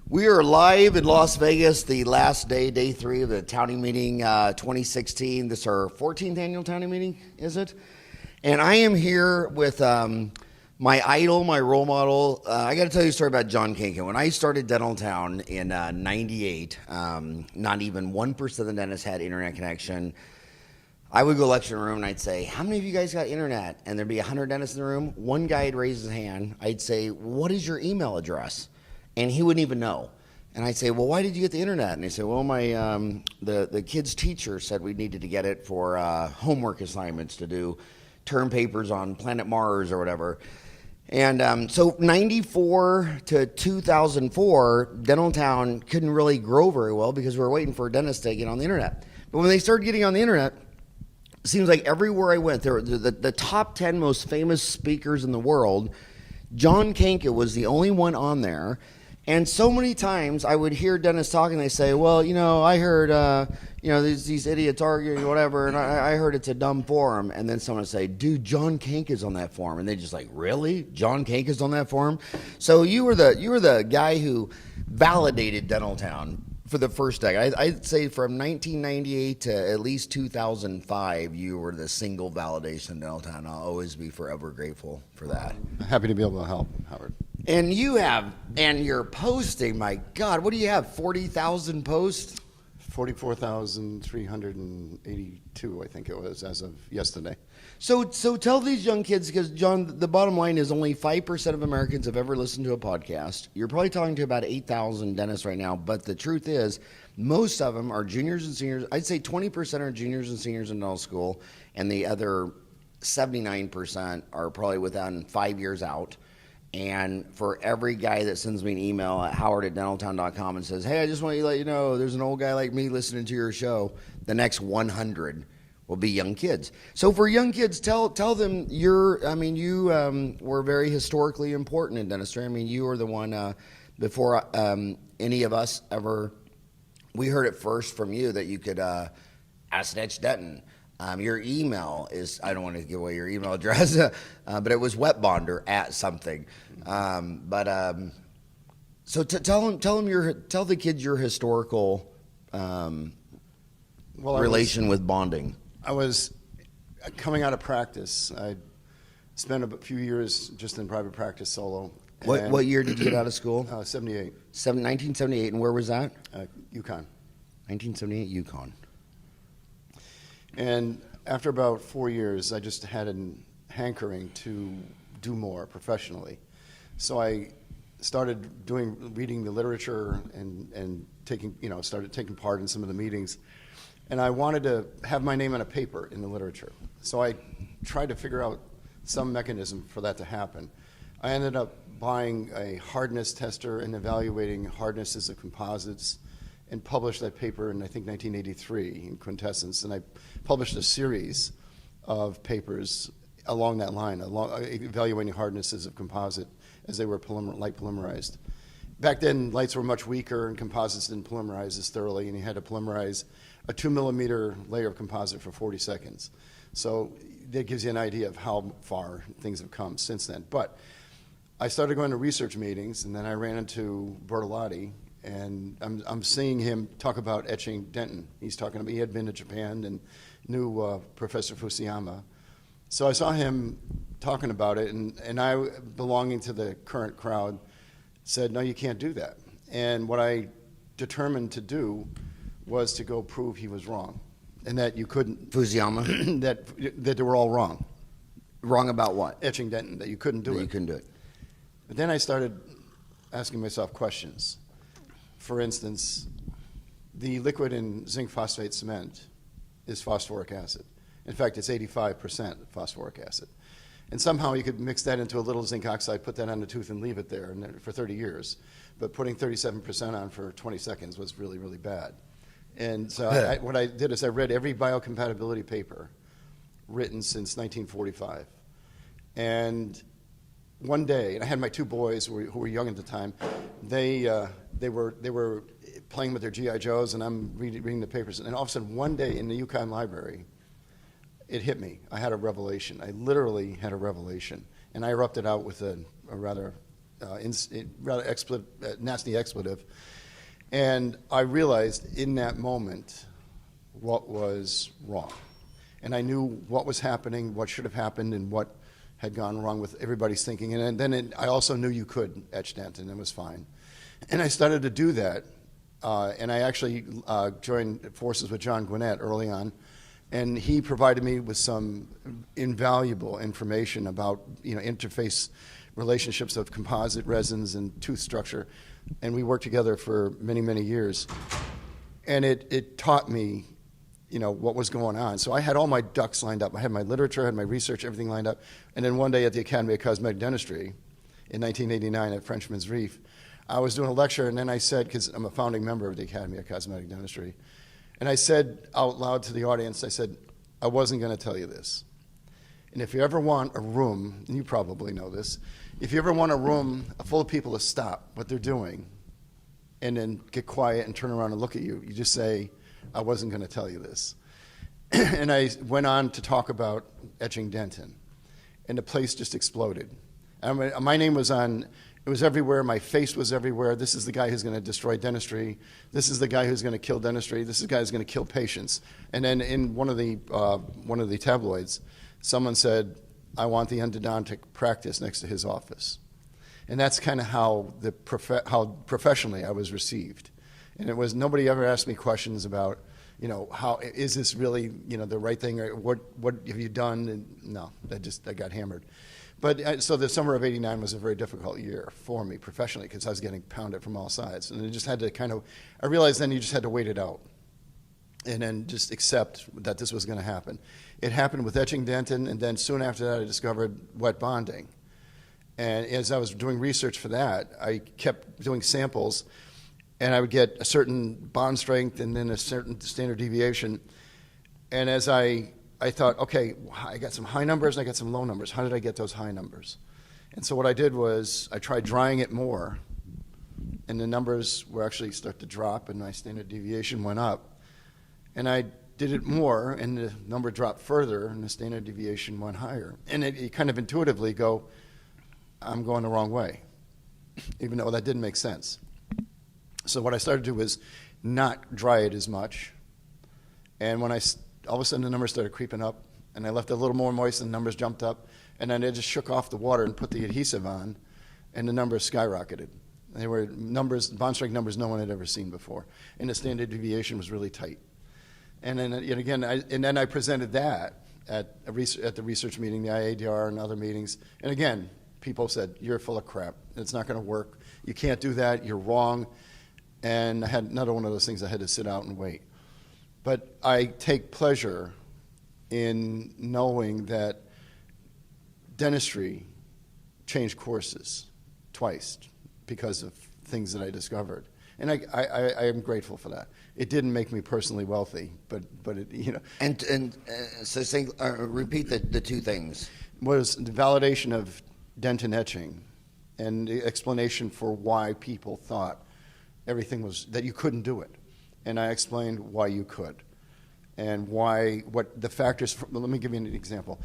We are live in Las Vegas, the last day, day 3 of the Townie Meeting 2016. This is our 14th annual Townie Meeting, is it? And I am here with my idol, my role model. I got to tell you a story about John Kanca. When I started Dental Town in 98, not even 1% of the dentists had internet connection. I would go lecture in a room and I'd say, how many of you guys got internet? And there'd be 100 dentists in the room. One guy would raise his hand. I'd say, what is your email address? And he wouldn't even know. And I'd say, well, why did you get the internet? And he'd say, well, my the kid's teacher said we needed to get it for homework assignments to do term papers on planet Mars or whatever. And so 94 to 2004, Dental Town couldn't really grow very well because we were waiting for a dentist to get on the internet. But when they started getting on the internet, it seems like everywhere I went, there were the top 10 most famous speakers in the world. John Kanca was the only one on there. And so many times I would hear dentists talking, they say, well, you know, I heard, these idiots arguing or whatever, and I heard it's a dumb forum. And then someone would say, dude, John Kanca's on that forum. And they just like, really? John Kanca's on that forum? So you were the guy who validated Dental Town for the first decade. I'd say from 1998 to at least 2005, you were the single validation in Dental Town. I'll always be forever grateful for that. Happy to be able to help, Howard. And you're posting, my God, what do you have, 40,000 posts? 44,382, I think it was, as of yesterday. So tell these young kids, because, John, the bottom line is only 5% of Americans have ever listened to a podcast. You're probably talking to about 8,000 dentists right now, but the truth is most of them are juniors and seniors. I'd say 20% are juniors and seniors in dental school, and the other 79% are probably within 5 years out. And for every guy that sends me an email at howard@dentaltown.com and says, hey, I just want to let you know there's an old guy like me listening to your show, the next 100 will be young kids. So for young kids, tell them you were very historically important in dentistry. I mean, you were the one before any of us ever, we heard it first from you that you could acid etch dentin. Your email is, I don't want to give away your email address, but it was wetbonder at something. So tell the kids your historical relation with bonding. I was coming out of practice. I spent a few years just in private practice solo. What year did you get out of school? 78. 1978, and where was that? UConn. 1978, UConn. And after about 4 years, I just had an hankering to do more professionally. So I started reading the literature and started taking part in some of the meetings. And I wanted to have my name on a paper in the literature. So I tried to figure out some mechanism for that to happen. I ended up buying a hardness tester and evaluating hardnesses of composites, and published that paper in, I think, 1983 in Quintessence. And I published a series of papers along that line, evaluating hardnesses of composite as they were light polymerized. Back then, lights were much weaker and composites didn't polymerize as thoroughly, and you had to polymerize a 2-millimeter layer of composite for 40 seconds. So that gives you an idea of how far things have come since then. But I started going to research meetings, and then I ran into Bertolotti, and I'm seeing him talk about etching dentin. He's talking about, he had been to Japan and knew Professor Fusuyama. So I saw him talking about it, and I, belonging to the current crowd, said, no, you can't do that. And what I determined to do was to go prove he was wrong, and that you couldn't. Fusuyama? that they were all wrong. Wrong about what? Etching dentin, that you couldn't do it. You couldn't do it. But then I started asking myself questions. For instance, the liquid in zinc phosphate cement is phosphoric acid. In fact, it's 85% phosphoric acid. And somehow you could mix that into a little zinc oxide, put that on the tooth and leave it there for 30 years. But putting 37% on for 20 seconds was really, really bad. And so what I did is I read every biocompatibility paper written since 1945. And one day, and I had my 2 boys who were young at the time. They were playing with their GI Joes, and I'm reading the papers. And all of a sudden, one day in the UConn library, it hit me. I had a revelation. I literally had a revelation, and I erupted out with a rather rather nasty expletive. And I realized in that moment what was wrong. And I knew what was happening, what should have happened, and what had gone wrong with everybody's thinking. And then I also knew you could etch dentin, it was fine. And I started to do that. And I actually joined forces with John Gwinnett early on. And he provided me with some invaluable information about interface relationships of composite resins and tooth structure. And we worked together for many, many years. And it taught me what was going on. So I had all my ducks lined up. I had my literature, I had my research, everything lined up. And then one day at the Academy of Cosmetic Dentistry in 1989 at Frenchman's Reef, I was doing a lecture, and then I said, because I'm a founding member of the Academy of Cosmetic Dentistry, and I said out loud to the audience, I said, I wasn't going to tell you this. And if you ever want a room, and you probably know this, if you ever want a room full of people to stop what they're doing and then get quiet and turn around and look at you, you just say, I wasn't going to tell you this. And I went on to talk about etching dentin, and the place just exploded. My name was on, it was everywhere, my face was everywhere. This is the guy who's going to destroy dentistry. This is the guy who's going to kill dentistry. This is the guy who's going to kill patients. And then in one of the tabloids, someone said, I want the endodontic practice next to his office. And that's kind of how how professionally I was received. And it was, nobody ever asked me questions about, how is this really, the right thing, or what have you done? And no, I got hammered. But so the summer of '89 was a very difficult year for me professionally, because I was getting pounded from all sides. And I just had to I realized then you just had to wait it out and then just accept that this was going to happen. It happened with etching dentin, and then soon after that I discovered wet bonding. And as I was doing research for that, I kept doing samples, and I would get a certain bond strength and then a certain standard deviation. And as I thought, okay, I got some high numbers and I got some low numbers. How did I get those high numbers? And so what I did was I tried drying it more, and the numbers were actually start to drop, and my standard deviation went up. And I did it more, and the number dropped further, and the standard deviation went higher. And you kind of intuitively go, I'm going the wrong way, even though that didn't make sense. So what I started to do was not dry it as much. And when all of a sudden the numbers started creeping up, and I left it a little more moist, and the numbers jumped up. And then I just shook off the water and put the adhesive on, and the numbers skyrocketed. They were numbers, bond strength numbers no one had ever seen before. And the standard deviation was really tight. And then again, I presented that at the research meeting, the IADR and other meetings. And again, people said, you're full of crap. It's not going to work. You can't do that. You're wrong. And I had another one of those things I had to sit out and wait. But I take pleasure in knowing that dentistry changed courses twice because of things that I discovered. And I am grateful for that. It didn't make me personally wealthy, but it, So repeat the two things. Was the validation of dentin etching and the explanation for why people thought everything was, that you couldn't do it. And I explained why you could and what the factors, let me give you an example.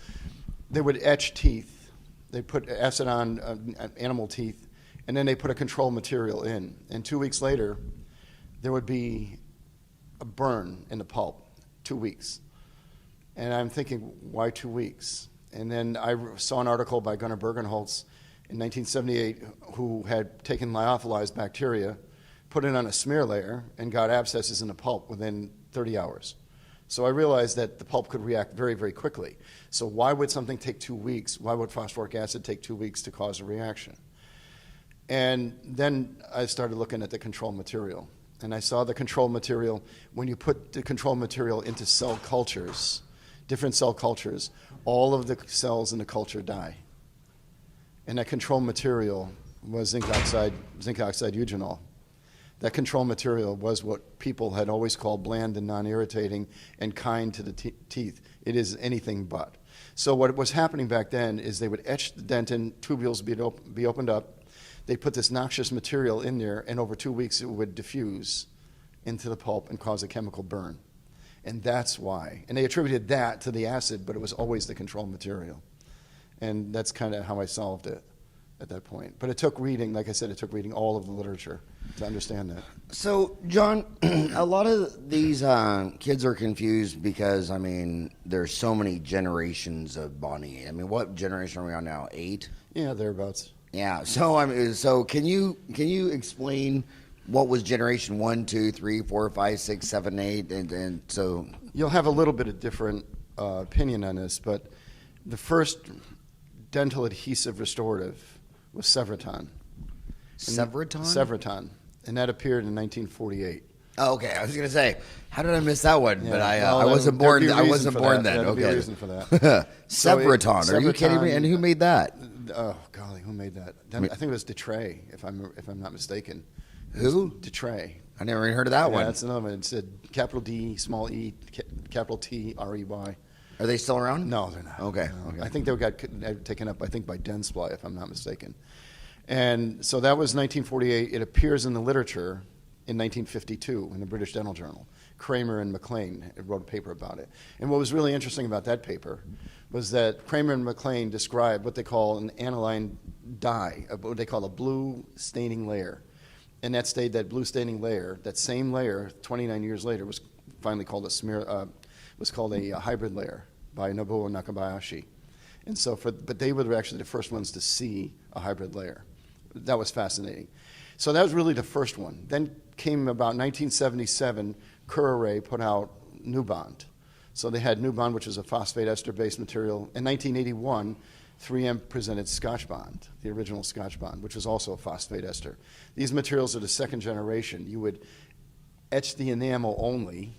They would etch teeth. They put acid on animal teeth, and then they put a control material in. And 2 weeks later, there would be a burn in the pulp, 2 weeks. And I'm thinking, why 2 weeks? And then I saw an article by Gunnar Bergenholtz in 1978 who had taken lyophilized bacteria, put it on a smear layer, and got abscesses in the pulp within 30 hours. So I realized that the pulp could react very, very quickly. So why would something take 2 weeks? Why would phosphoric acid take 2 weeks to cause a reaction? And then I started looking at the control material. And I saw the control material, when you put the control material into cell cultures, different cell cultures, all of the cells in the culture die. And that control material was zinc oxide eugenol. That control material was what people had always called bland and non-irritating and kind to the teeth. It is anything but. So what was happening back then is they would etch the dentin, tubules be opened up, they put this noxious material in there, and over 2 weeks it would diffuse into the pulp and cause a chemical burn. And that's why. And they attributed that to the acid, but it was always the control material. And that's kind of how I solved it. at that point. But it took reading, like I said, it took reading all of the literature to understand that. So, John, a lot of these kids are confused because, I mean, there's so many generations of bonding. I mean, what generation are we on now? 8? Yeah, thereabouts. Yeah. So, I mean, so can you explain what was generation 1, 2, 3, 4, 5, 6, 7, 8, and so You'll have a little bit of different opinion on this, but the first dental adhesive restorative was Severiton. Severiton? Severiton, and that appeared in 1948. Oh, okay. I was gonna say, how did I miss that one? Yeah, But well, I wasn't born. I wasn't born then. There'd be a Okay. reason for that. Severiton. Are you kidding me? And who made that? Oh golly, who made that? I think it was Detray, if I'm not mistaken. Who? Detray. I never even heard of that Yeah, one. that's another one. It said capital D, small e, capital T, R-E-Y. Are they still around? No, they're not. Okay. No. Okay. I think they got taken up, I think, by Dentsply, if I'm not mistaken. And so that was 1948. It appears in the literature in 1952 in the British Dental Journal. Kramer and McLean wrote a paper about it. And what was really interesting about that paper was that Kramer and McLean described what they call an aniline dye, what they call a blue staining layer. And that blue staining layer, that same layer, 29 years later, was finally called a hybrid layer by Nobuo Nakabayashi. And so, but they were actually the first ones to see a hybrid layer. That was fascinating. So that was really the first one. Then came about 1977, Curare put out Nubond. So they had Nubond, which is a phosphate ester-based material. In 1981, 3M presented Scotch Bond, the original Scotch Bond, which was also a phosphate ester. These materials are the second generation. You would etch the enamel only,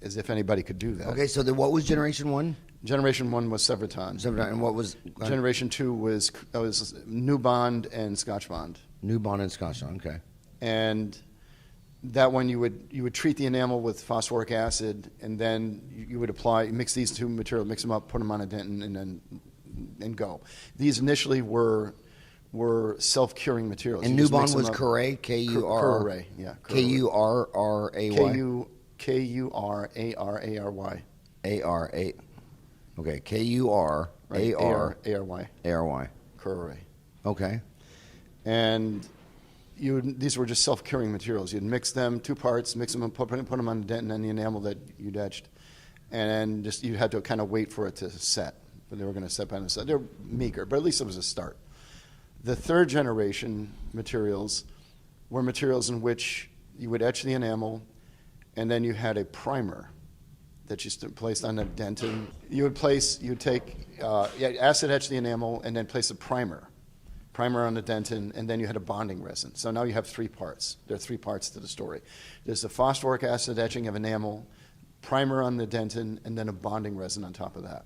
as if anybody could do that. Okay. So what was generation 1? Generation 1 was Severiton. And what was Generation 2 was Nubond and Scotch Bond. Nubond and Scotch? Okay. And that one you would treat the enamel with phosphoric acid, and then you would mix these two materials, mix them up, put them on a dentin, and go. These initially were self-curing materials. And Nubond was Curare, Curare, yeah. Kurarary. Kurarary. A-R-A. Okay, Kurarary. A-R-Y. Curare. Okay. And these were just self-curing materials. You'd mix them, 2 parts, mix them and put them on the dentin and the enamel that you'd etched. And just you had to kind of wait for it to set. But they were going to set by themselves. They're meager, but at least it was a start. The third generation materials were materials in which you would etch the enamel, and then you had a primer that you placed on the dentin. You'd take acid etch the enamel, and then place a primer on the dentin, and then you had a bonding resin. So now you have 3 parts. There are 3 parts to the story. There's the phosphoric acid etching of enamel, primer on the dentin, and then a bonding resin on top of that.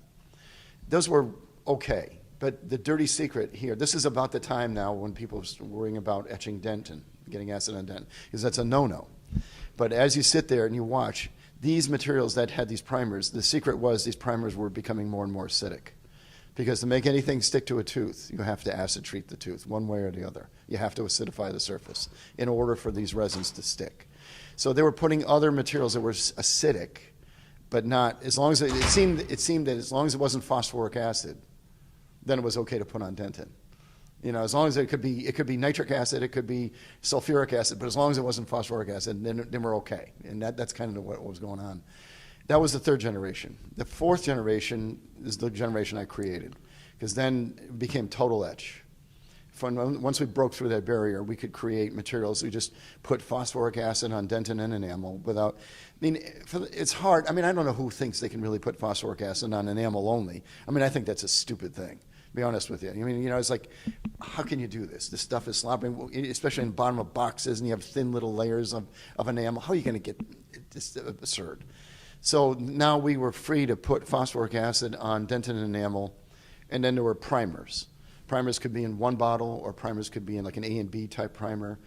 Those were okay, but the dirty secret here, this is about the time now when people are worrying about etching dentin, getting acid on dentin, because that's a no-no. But as you sit there and you watch, these materials that had these primers, the secret was these primers were becoming more and more acidic. Because to make anything stick to a tooth, you have to acid treat the tooth, one way or the other. You have to acidify the surface in order for these resins to stick. So they were putting other materials that were acidic, but not, as long as it seemed that as long as it wasn't phosphoric acid, then it was okay to put on dentin. You know, as long as it could be nitric acid, it could be sulfuric acid, but as long as it wasn't phosphoric acid, then we're okay. And that's kind of what was going on. That was the third generation. The fourth generation is the generation I created, because then it became total etch. Once we broke through that barrier, we could create materials. We just put phosphoric acid on dentin and enamel without, it's hard. I don't know who thinks they can really put phosphoric acid on enamel only. I think that's a stupid thing, to be honest with you. It's like, how can you do this? This stuff is slopping, especially in the bottom of boxes, and you have thin little layers of enamel. How are you going to get, it's absurd. So now we were free to put phosphoric acid on dentin and enamel, and then there were primers. Primers could be in one bottle, or primers could be in like an A and B type primer.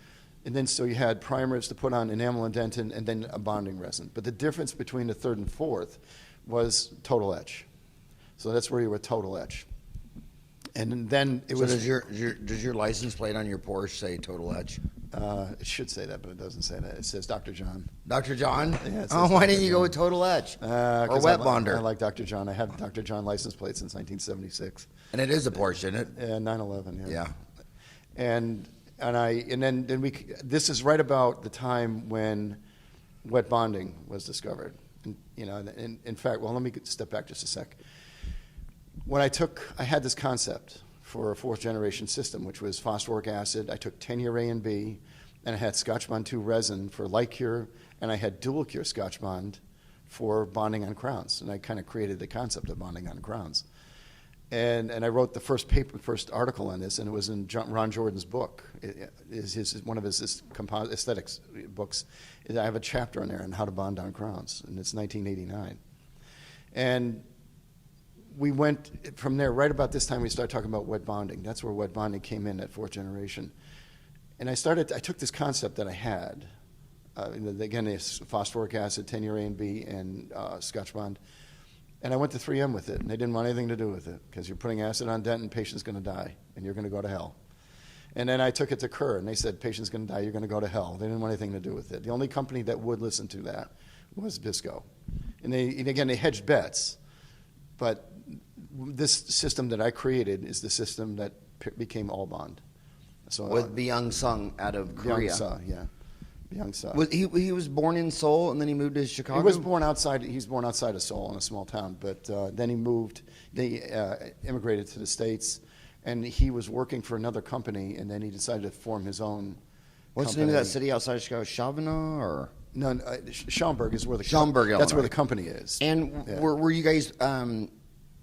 And then so you had primers to put on enamel and dentin, and then a bonding resin. But the difference between the third and fourth was total etch. So that's where you were total etch. And then it was. Does your license plate on your Porsche say total etch? It should say that, but it doesn't say that. It says Dr. John. Dr. John? Yeah, why didn't you go with total etch? Or wet bonder? I like Dr. John. I have Dr. John license plate since 1976. And it is a Porsche, isn't it? Yeah, 911, yeah. Yeah. And then this is right about the time when wet bonding was discovered. And, in fact, well, let me step back just a sec. When I had this concept for a fourth generation system, which was phosphoric acid. I took 10-year A and B, and I had Scotch Bond 2 resin for light cure, and I had dual cure Scotch Bond for bonding on crowns. And I kind of created the concept of bonding on crowns. And I wrote the first article on this, and it was in Ron Jordan's book. One of his aesthetics books. I have a chapter in there on how to bond on crowns, and it's 1989. And we went from there. Right about this time, we started talking about wet bonding. That's where wet bonding came in at fourth generation. And I took this concept that I had, again, it's phosphoric acid, 10-year A and B, and Scotch Bond. And I went to 3M with it, and they didn't want anything to do with it because you're putting acid on dentin, patient's going to die, and you're going to go to hell. And then I took it to Kerr, and they said, patient's going to die, you're going to go to hell. They didn't want anything to do with it. The only company that would listen to that was Visco. And again, they hedged bets, but this system that I created is the system that became Allbond. So, with Byung-sung out of Korea. Byung-sung, yeah. Byung-sung. He was born in Seoul, and then he moved to Chicago? He was born outside of Seoul in a small town, but then they immigrated to the States, and he was working for another company, and then he decided to form his own What's company. the name of that city outside of Chicago? Chauvin or? No, Schaumburg is where the Schaumburg, that's where Illinois. the company is. And Yeah. were you guys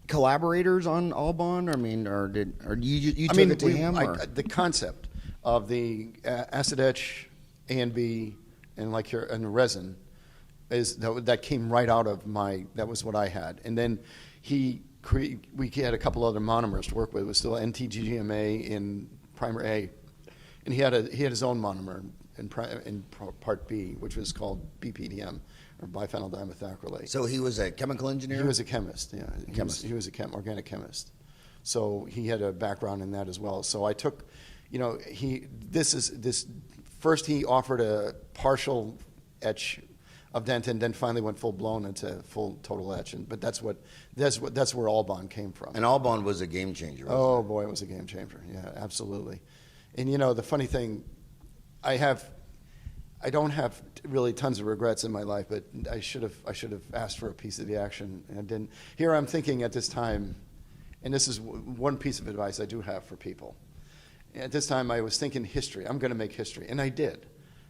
collaborators on Allbond? I mean, or you took it to him? Or? The concept of the acid etch A and B and the resin that came right out of that was what I had. And then we had a couple other monomers to work with. It was still NTGGMA in primer A, and he had his own monomer in part B, which was called BPDM, or biphenyl dimethacrylate. So he was a chemical engineer? He was a chemist, yeah. He was organic chemist. So he had a background in that as well. So I took, first he offered a partial etch of dentin, then finally went full blown into full total etch. But that's where Allbond came from. And Allbond was a game changer. Oh boy, it was a game changer. Yeah, absolutely. And the funny thing, I don't have really tons of regrets in my life, but I should have asked for a piece of the action, and I didn't. Here I'm thinking at this time, and this is one piece of advice I do have for people. At this time, I was thinking history. I'm going to make history, and I did.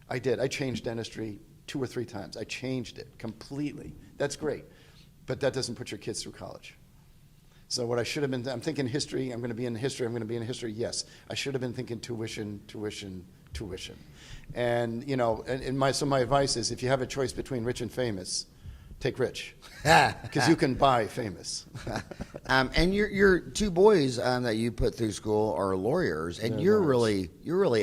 I changed dentistry 2 or 3 times. I changed it completely. That's great, but that doesn't put your kids through college. So what I should have been, I'm thinking history. I'm going to be in history. I'm going to be in history. Yes, I should have been thinking tuition. And so my advice is, if you have a choice between rich and famous, take rich, because you can buy famous. And your 2 boys that you put through school are lawyers, and you're really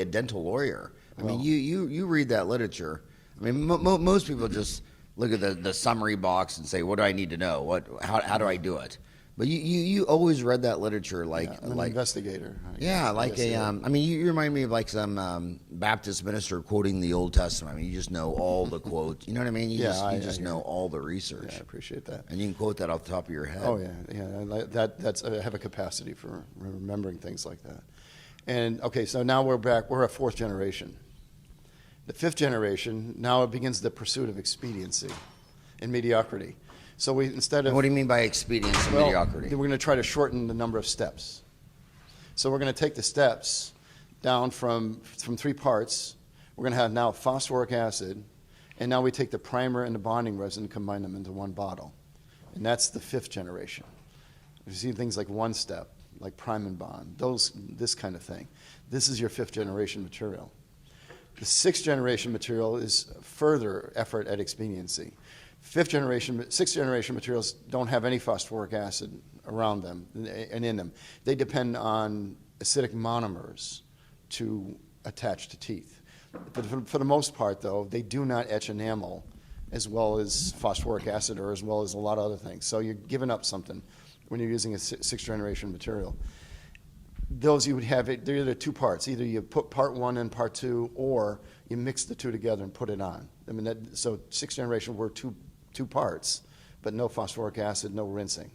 a dental lawyer. I mean, you read that literature. I mean, most people just look at the summary box and say, "What do I need to know? How do I do it?" But you always read that literature I'm an investigator. Yeah, I mean, you remind me of like some Baptist minister quoting the Old Testament. I mean, you just know all the quotes. You know what I mean? You just know all the research. Yeah, I appreciate that. And you can quote that off the top of your head. Oh yeah. That's I have a capacity for remembering things like that. And okay, so now we're back. We're a 4th generation. The 5th generation, now it begins the pursuit of expediency and mediocrity. So instead of... What do you mean by expediency and mediocrity? We're going to try to shorten the number of steps. So we're going to take the steps down from 3 parts. We're going to have now phosphoric acid, and now we take the primer and the bonding resin and combine them into one bottle. And that's the 5th generation. You see things like 1 step, like prime and bond, this kind of thing. This is your 5th generation material. The 6th generation material is further effort at expediency. 6th generation materials don't have any phosphoric acid around them and in them. They depend on acidic monomers to attach to teeth. But for the most part, though, they do not etch enamel as well as phosphoric acid or as well as a lot of other things. So you're giving up something when you're using a 6th generation material. Those you would have, they're either 2 parts. Either you put part 1 and part 2, or you mix the 2 together and put it on. I mean, so 6th generation were two parts, but no phosphoric acid, no rinsing.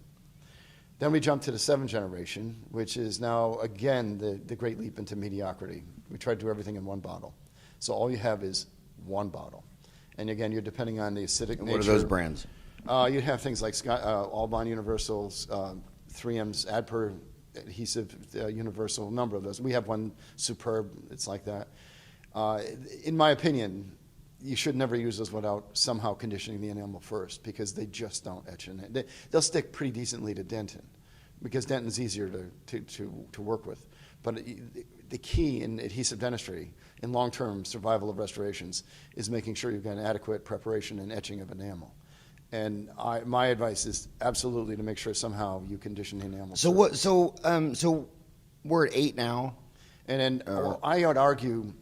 Then we jumped to the 7th generation, which is now, again, the great leap into mediocrity. We try to do everything in one bottle. So all you have is one bottle. And again, you're depending on the acidic nature. What are those brands? You have things like Albon Universals, 3M's Adper Adhesive Universal, a number of those. We have one superb, it's like that. In my opinion, you should never use those without somehow conditioning the enamel first, because they just don't etch in it. They'll stick pretty decently to dentin, because dentin's easier to work with. But the key in adhesive dentistry, in long-term survival of restorations, is making sure you've got an adequate preparation and etching of enamel. And my advice is absolutely to make sure somehow you condition the enamel. So what? So we're at 8 now. And then I would argue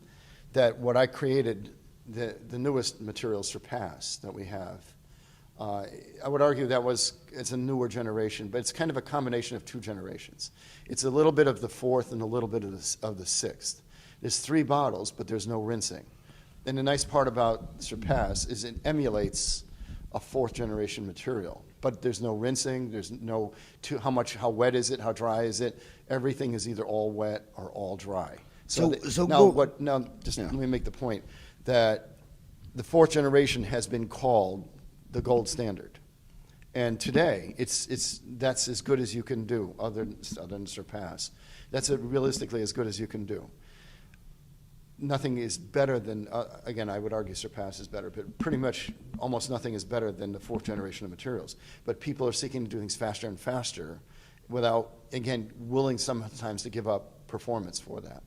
that what I created, the newest material surpass that we have, I would argue it's a newer generation, but it's kind of a combination of 2 generations. It's a little bit of the 4th and a little bit of the 6th. There's 3 bottles, but there's no rinsing. And the nice part about surpass is it emulates a 4th generation material, but there's no rinsing. There's no how wet is it, how dry is it. Everything is either all wet or all dry. Let me make the point that the 4th generation has been called the gold standard, and today that's as good as you can do, other than surpass. That's realistically as good as you can do. Nothing is better than, again, I would argue surpass is better, but pretty much almost nothing is better than the 4th generation of materials. But people are seeking to do things faster and faster without, again, willing sometimes to give up performance for that.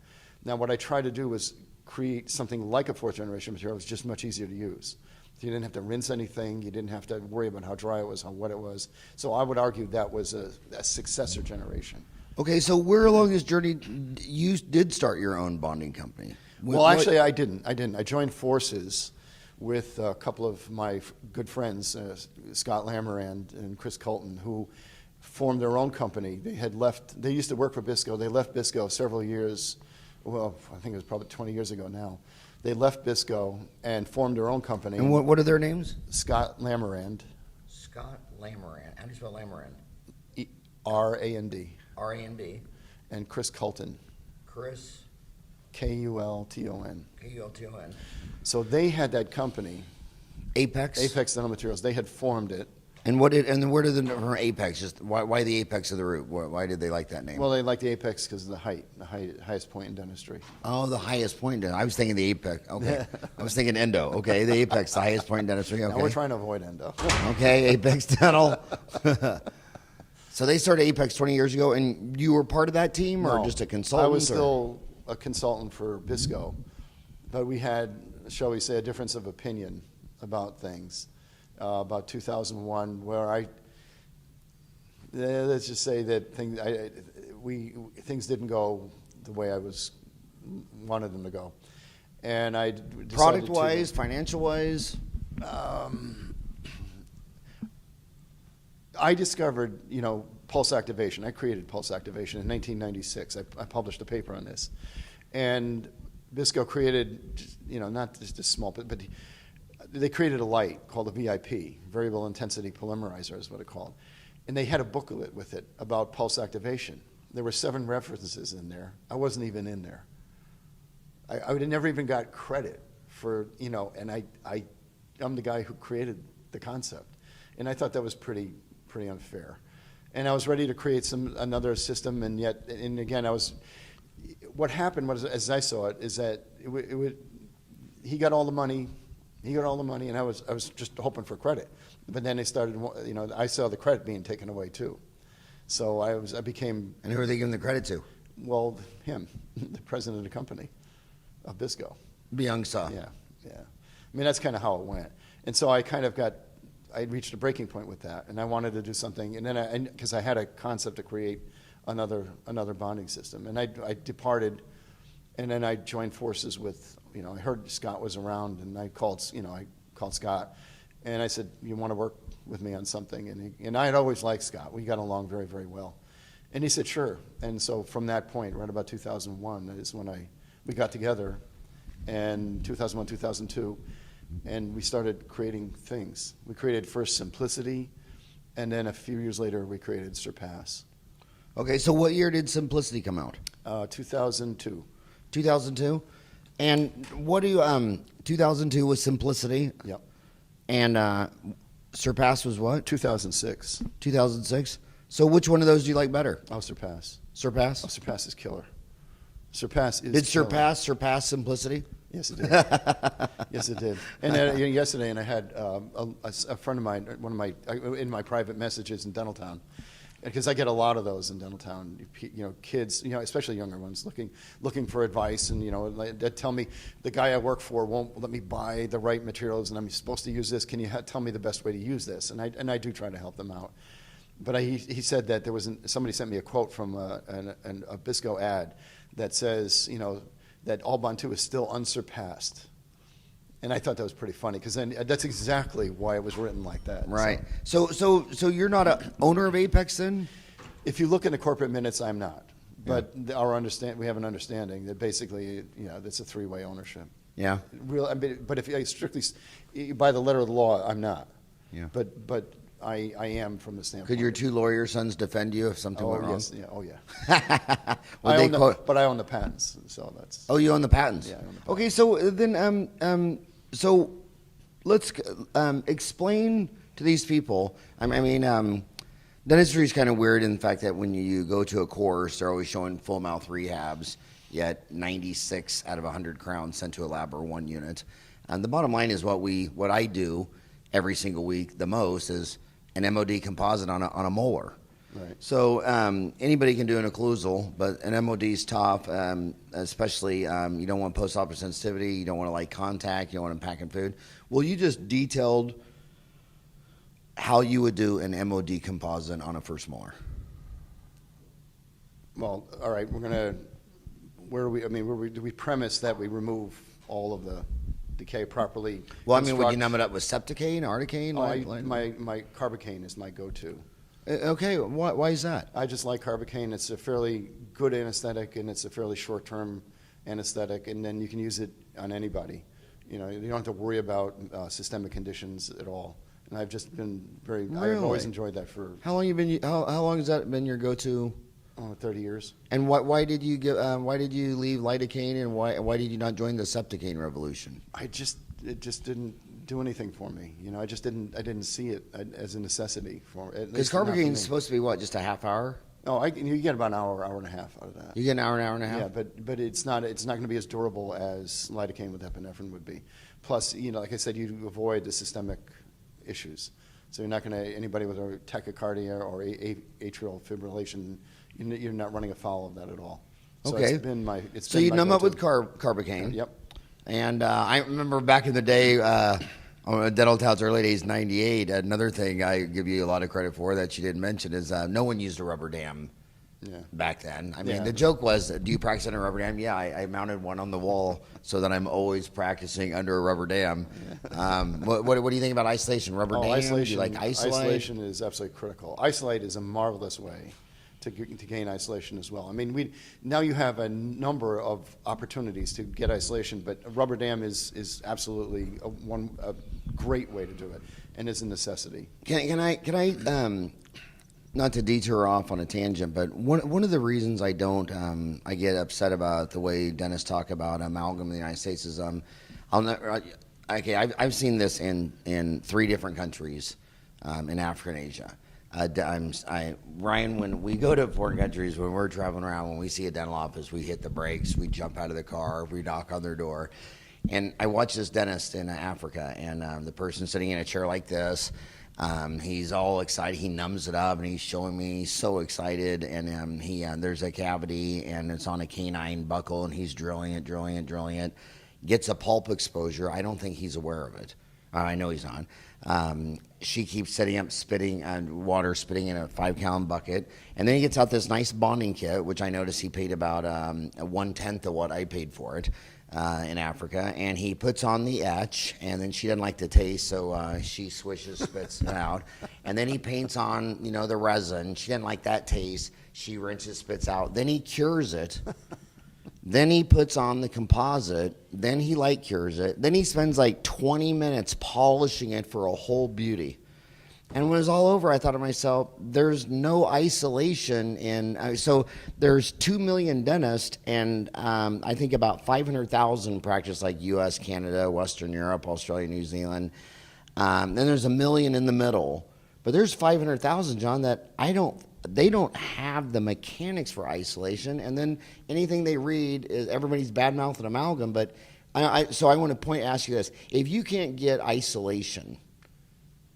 Now, what I try to do is create something like a 4th generation material that's just much easier to use. You didn't have to rinse anything. You didn't have to worry about how dry it was, how wet it was. So I would argue that was a successor generation. Okay, so where along this journey you did start your own bonding company? Well, actually, I didn't. I joined forces with a couple of my good friends, Scott Lamarand and Chris Colton, who formed their own company. They used to work for Bisco. They left Bisco several years, well, I think it was probably 20 years ago now. They left Bisco and formed their own company. And what are their names? Scott Lamarand. Scott Lamarand. How do you spell Lamarand? R-A-N-D. R-A-N-D. And Chris Colton. Chris. K-U-L-T-O-N. K-U-L-T-O-N. So they had that company. Apex? Apex Dental Materials. They had formed it. And where did from Apex? Just why the apex of the root? Why did they like that name? Well, they liked the apex because of the highest point in dentistry. Oh, the highest point. I was thinking the apex. Okay, I was thinking endo. Okay, the apex, the highest point in dentistry. Okay, now we're trying to avoid endo. Okay, Apex Dental. So they started Apex 20 years ago, and you were part of that team, or just a consultant? I was still a consultant for Bisco, but we had, shall we say, a difference of opinion about things. About 2001, where let's just say that things didn't go the way I wanted them to go, and I decided product-wise, financial-wise. I discovered, pulse activation. I created pulse activation in 1996. I published a paper on this, and Bisco created, not just a small, but they created a light called a VIP, variable intensity polymerizer is what it's called. And they had a booklet with it about pulse activation. There were 7 references in there. I wasn't even in there. I would have never even got credit for, and I'm the guy who created the concept. And I thought that was pretty unfair. And I was ready to create another system, and again, what happened was, as I saw it, is that he got all the money. And I was just hoping for credit. But then they started, I saw the credit being taken away too. So I became. And who are they giving the credit to? Well, him, the president of the company, of Bisco. Byung-Sa. Yeah. I mean, that's kind of how it went. And so I reached a breaking point with that, and I wanted to do something. And then because I had a concept to create another bonding system, and I departed, and then I joined forces with. I heard Scott was around, and I called Scott, and I said, "You want to work with me on something?" And I had always liked Scott. We got along very, very well, and he said, "Sure." And so from that point, right about 2001, is when we got together, and 2001, 2002, and we started creating things. We created first Simplicity, And then a few years later, we created Surpass. Okay, so what year did Simplicity come out? 2002. 2002. And what do you 2002 was Simplicity? Yep. And Surpass was what? 2006. 2006. So which one of those do you like better? Oh, Surpass. Surpass? Oh, Surpass is killer. Surpass is Did killer. Surpass Simplicity? Yes, it did. Yes, it did. And yesterday, and I had a friend of mine, in my private messages in Dentaltown, because I get a lot of those in Dentaltown. Kids, especially younger ones, looking for advice, and they tell me the guy I work for won't let me buy the right materials, and I'm supposed to use this. Can you tell me the best way to use this? And I do try to help them out. But he said that somebody sent me a quote from a Bisco ad that says, that Albon 2 is still unsurpassed. And I thought that was pretty funny, because then that's exactly why it was written like that. Right. So you're not a owner of Apex then? If you look in the corporate minutes, I'm not. But we have an understanding that basically, that's a three-way ownership. Yeah. But if you strictly by the letter of the law, I'm not. Yeah. But I am from the standpoint. Could your two lawyer sons defend you if something went wrong? Yes, yeah, oh yeah. But I own the patents, so that's. Oh, you own the patents. Yeah, I own the patents. Okay, so then so let's explain to these people. I mean, dentistry is kind of weird in the fact that when you go to a course, they're always showing full mouth rehabs. Yet 96 out of 100 crowns sent to a lab are 1 unit. And the bottom line is what I do every single week the most is an MOD composite on a molar. Right. So anybody can do an occlusal, but an MOD is tough, especially you don't want post-operative sensitivity, you don't want to light contact, you don't want to packing food. Well, you just detailed how you would do an MOD composite on a first molar. Well, all right, do we premise that we remove all of the decay properly? Well, I mean, would you numb it up with Septicane, Articaine? My Carbocaine is my go-to. Okay, why is that? I just like Carbocaine. It's a fairly good anesthetic, and it's a fairly short-term anesthetic, and then you can use it on anybody. You don't have to worry about systemic conditions at all. And I've just been Really? I've always enjoyed that for. How long has that been your go-to? 30 years. And why did you leave lidocaine, and why did you not join the Septicane revolution? It just didn't do anything for me. I didn't see it as a necessity for it. Because Carbocaine is supposed to be what, just a half hour? No, you get about an hour and a half out of that. You get an hour and a half? Yeah, but it's not going to be as durable as lidocaine with epinephrine would be. Plus, like I said, you avoid the systemic issues. So you're not going to, anybody with a tachycardia or atrial fibrillation, you're not running afoul of that at all. So okay. So you numb up with Carbocaine. Yep. And I remember back in the day, on Dental Town's early days, 98, another thing I give you a lot of credit for that you didn't mention is no one used a rubber dam back then. I mean, the joke was, do you practice under a rubber dam? Yeah, I mounted one on the wall so that I'm always practicing under a rubber dam. What do you think about isolation? Rubber dam? Isolation, do you like isolate? Isolation is absolutely critical. Isolate is a marvelous way to gain isolation as well. I mean, now you have a number of opportunities to get isolation, but a rubber dam is absolutely a great way to do it, and is a necessity. Can I not to detour off on a tangent, but one of the reasons I get upset about the way dentists talk about amalgam in the United States is I've seen this in 3 different countries in Africa and Asia. Ryan, when we go to foreign countries, when we're traveling around, when we see a dental office, we hit the brakes, we jump out of the car, we knock on their door. And I watch this dentist in Africa, and the person sitting in a chair like this, he's all excited, he numbs it up, and he's showing me, he's so excited, and there's a cavity, and it's on a canine buckle, and he's drilling it, gets a pulp exposure. I don't think he's aware of it. I know he's not. She keeps setting up water spitting in a 5-gallon bucket. And then he gets out this nice bonding kit, which I noticed he paid about 1/10 of what I paid for it in Africa. And he puts on the etch, and then she doesn't like the taste, so she swishes, spits it out. And then he paints on, the resin. She doesn't like that taste. She rinses, spits out. Then he cures it. Then he puts on the composite, then he light cures it, then he spends like 20 minutes polishing it for a whole beauty. And when it was all over, I thought to myself, there's no isolation so there's 2 million dentists, and I think about 500,000 practice like U.S., Canada, Western Europe, Australia, New Zealand. Then there's 1 million in the middle. But there's 500,000, John, that they don't have the mechanics for isolation. And then anything they read is everybody's bad-mouthing amalgam. But so I want to ask you this. If you can't get isolation,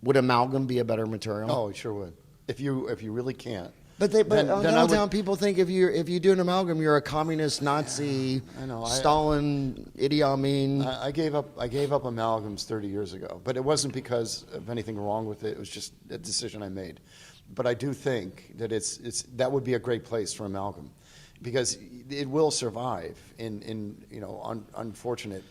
would amalgam be a better material? Oh, it sure would. If you really can't. But downtown people think if you do an amalgam, you're a communist, Nazi, I know, Stalin, Idi Amin. I gave up amalgams 30 years ago, but it wasn't because of anything wrong with it. It was just a decision I made. But I do think that that would be a great place for amalgam, because it will survive in unfortunate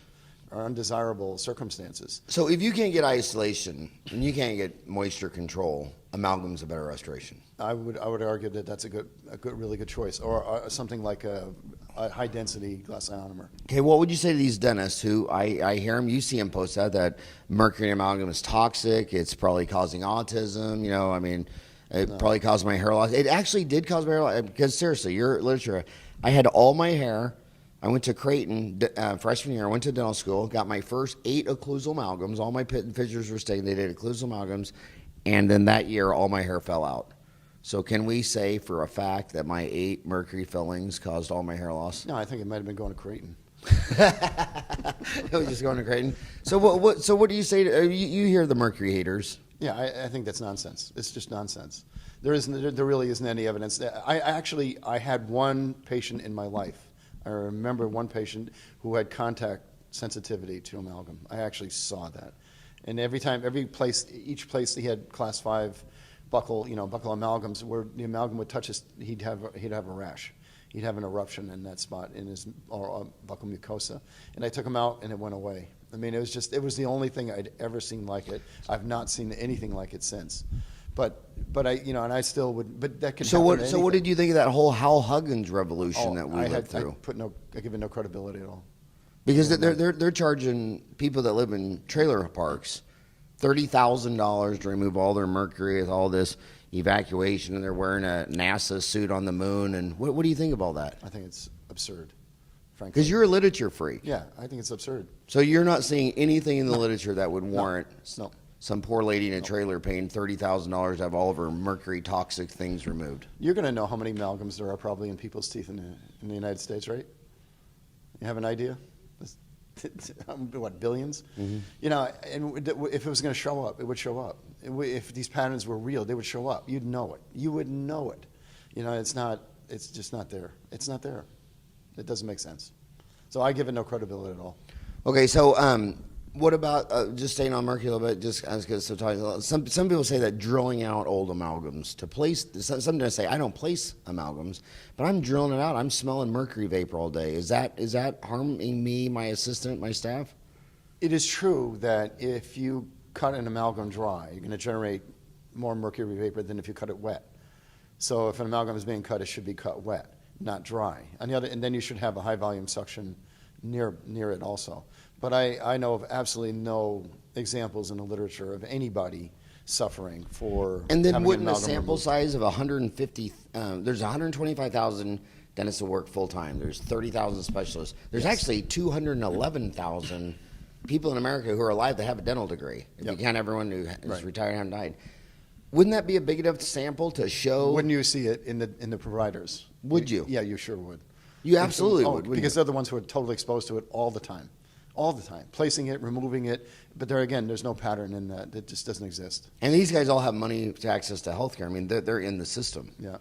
or undesirable circumstances. So if you can't get isolation and you can't get moisture control, amalgam's a better restoration. I would argue that that's a really good choice, or something like a high density glass ionomer. Okay, what would you say to these dentists who I hear them, you see them post that mercury amalgam is toxic, it's probably causing autism, it probably caused my hair loss. It actually did cause my hair loss, because seriously, your literature, I had all my hair. I went to Creighton freshman year. I went to dental school, got my first 8 occlusal amalgams. All my pit and fissures were staying. They did occlusal amalgams. And then that year, all my hair fell out. So can we say for a fact that my 8 mercury fillings caused all my hair loss? No, I think it might have been going to Creighton. It was just going to Creighton. So what do you say to you hear the mercury haters? Yeah, I think that's nonsense. It's just nonsense. There really isn't any evidence. I had one patient in my life. I remember one patient who had contact sensitivity to amalgam. I actually saw that. And each place he had class 5 buccal amalgams, where the amalgam would touch he'd have a rash. He'd have an eruption in that spot in his buccal mucosa. And I took him out and it went away. I mean, it was the only thing I'd ever seen like it. I've not seen anything like it since. But I still would. But that could. So what did you think of that whole Hal Huggins revolution that we lived through? I give it no credibility at all. Because they're charging people that live in trailer parks $30,000 to remove all their mercury with all this evacuation, and they're wearing a NASA suit on the moon. And what do you think of all that? I think it's absurd, frankly. Because you're a literature freak. Yeah, I think it's absurd. So you're not seeing anything in the literature that would warrant No. some poor lady in a trailer paying $30,000 to have all of her mercury toxic things removed. You're going to know how many amalgams there are probably in people's teeth in the United States, right? You have an idea? What, billions? Mm-hmm. And if it was going to show up, it would show up. If these patterns were real, they would show up. You'd know it. You would know it. It's just not there. It's not there. It doesn't make sense. So I give it no credibility at all. Okay, so what about just staying on mercury a little bit? Just I was going to talk. Some people say that drilling out old amalgams to place. Some say I don't place amalgams, but I'm drilling it out. I'm smelling mercury vapor all day. Is that harming me, my assistant, my staff? It is true that if you cut an amalgam dry, you're going to generate more mercury vapor than if you cut it wet. So if an amalgam is being cut, it should be cut wet, not dry. And then you should have a high volume suction near it also. But I know of absolutely no examples in the literature of anybody suffering for and then having wouldn't an a amalgam sample removed. Size of 150 there's 125,000 dentists that work full-time. There's 30,000 specialists. There's actually 211,000 people in America who are alive that have a dental degree, if you count everyone who is retired and died. Wouldn't that be a big enough sample to show? Wouldn't you see it in the providers? Would you? Yeah, you sure would. You absolutely would. Because they're the ones who are totally exposed to it all the time. All the time. Placing it, removing it. But there's no pattern in that. It just doesn't exist. And these guys all have money to access to healthcare. I mean, they're in the system. Yeah.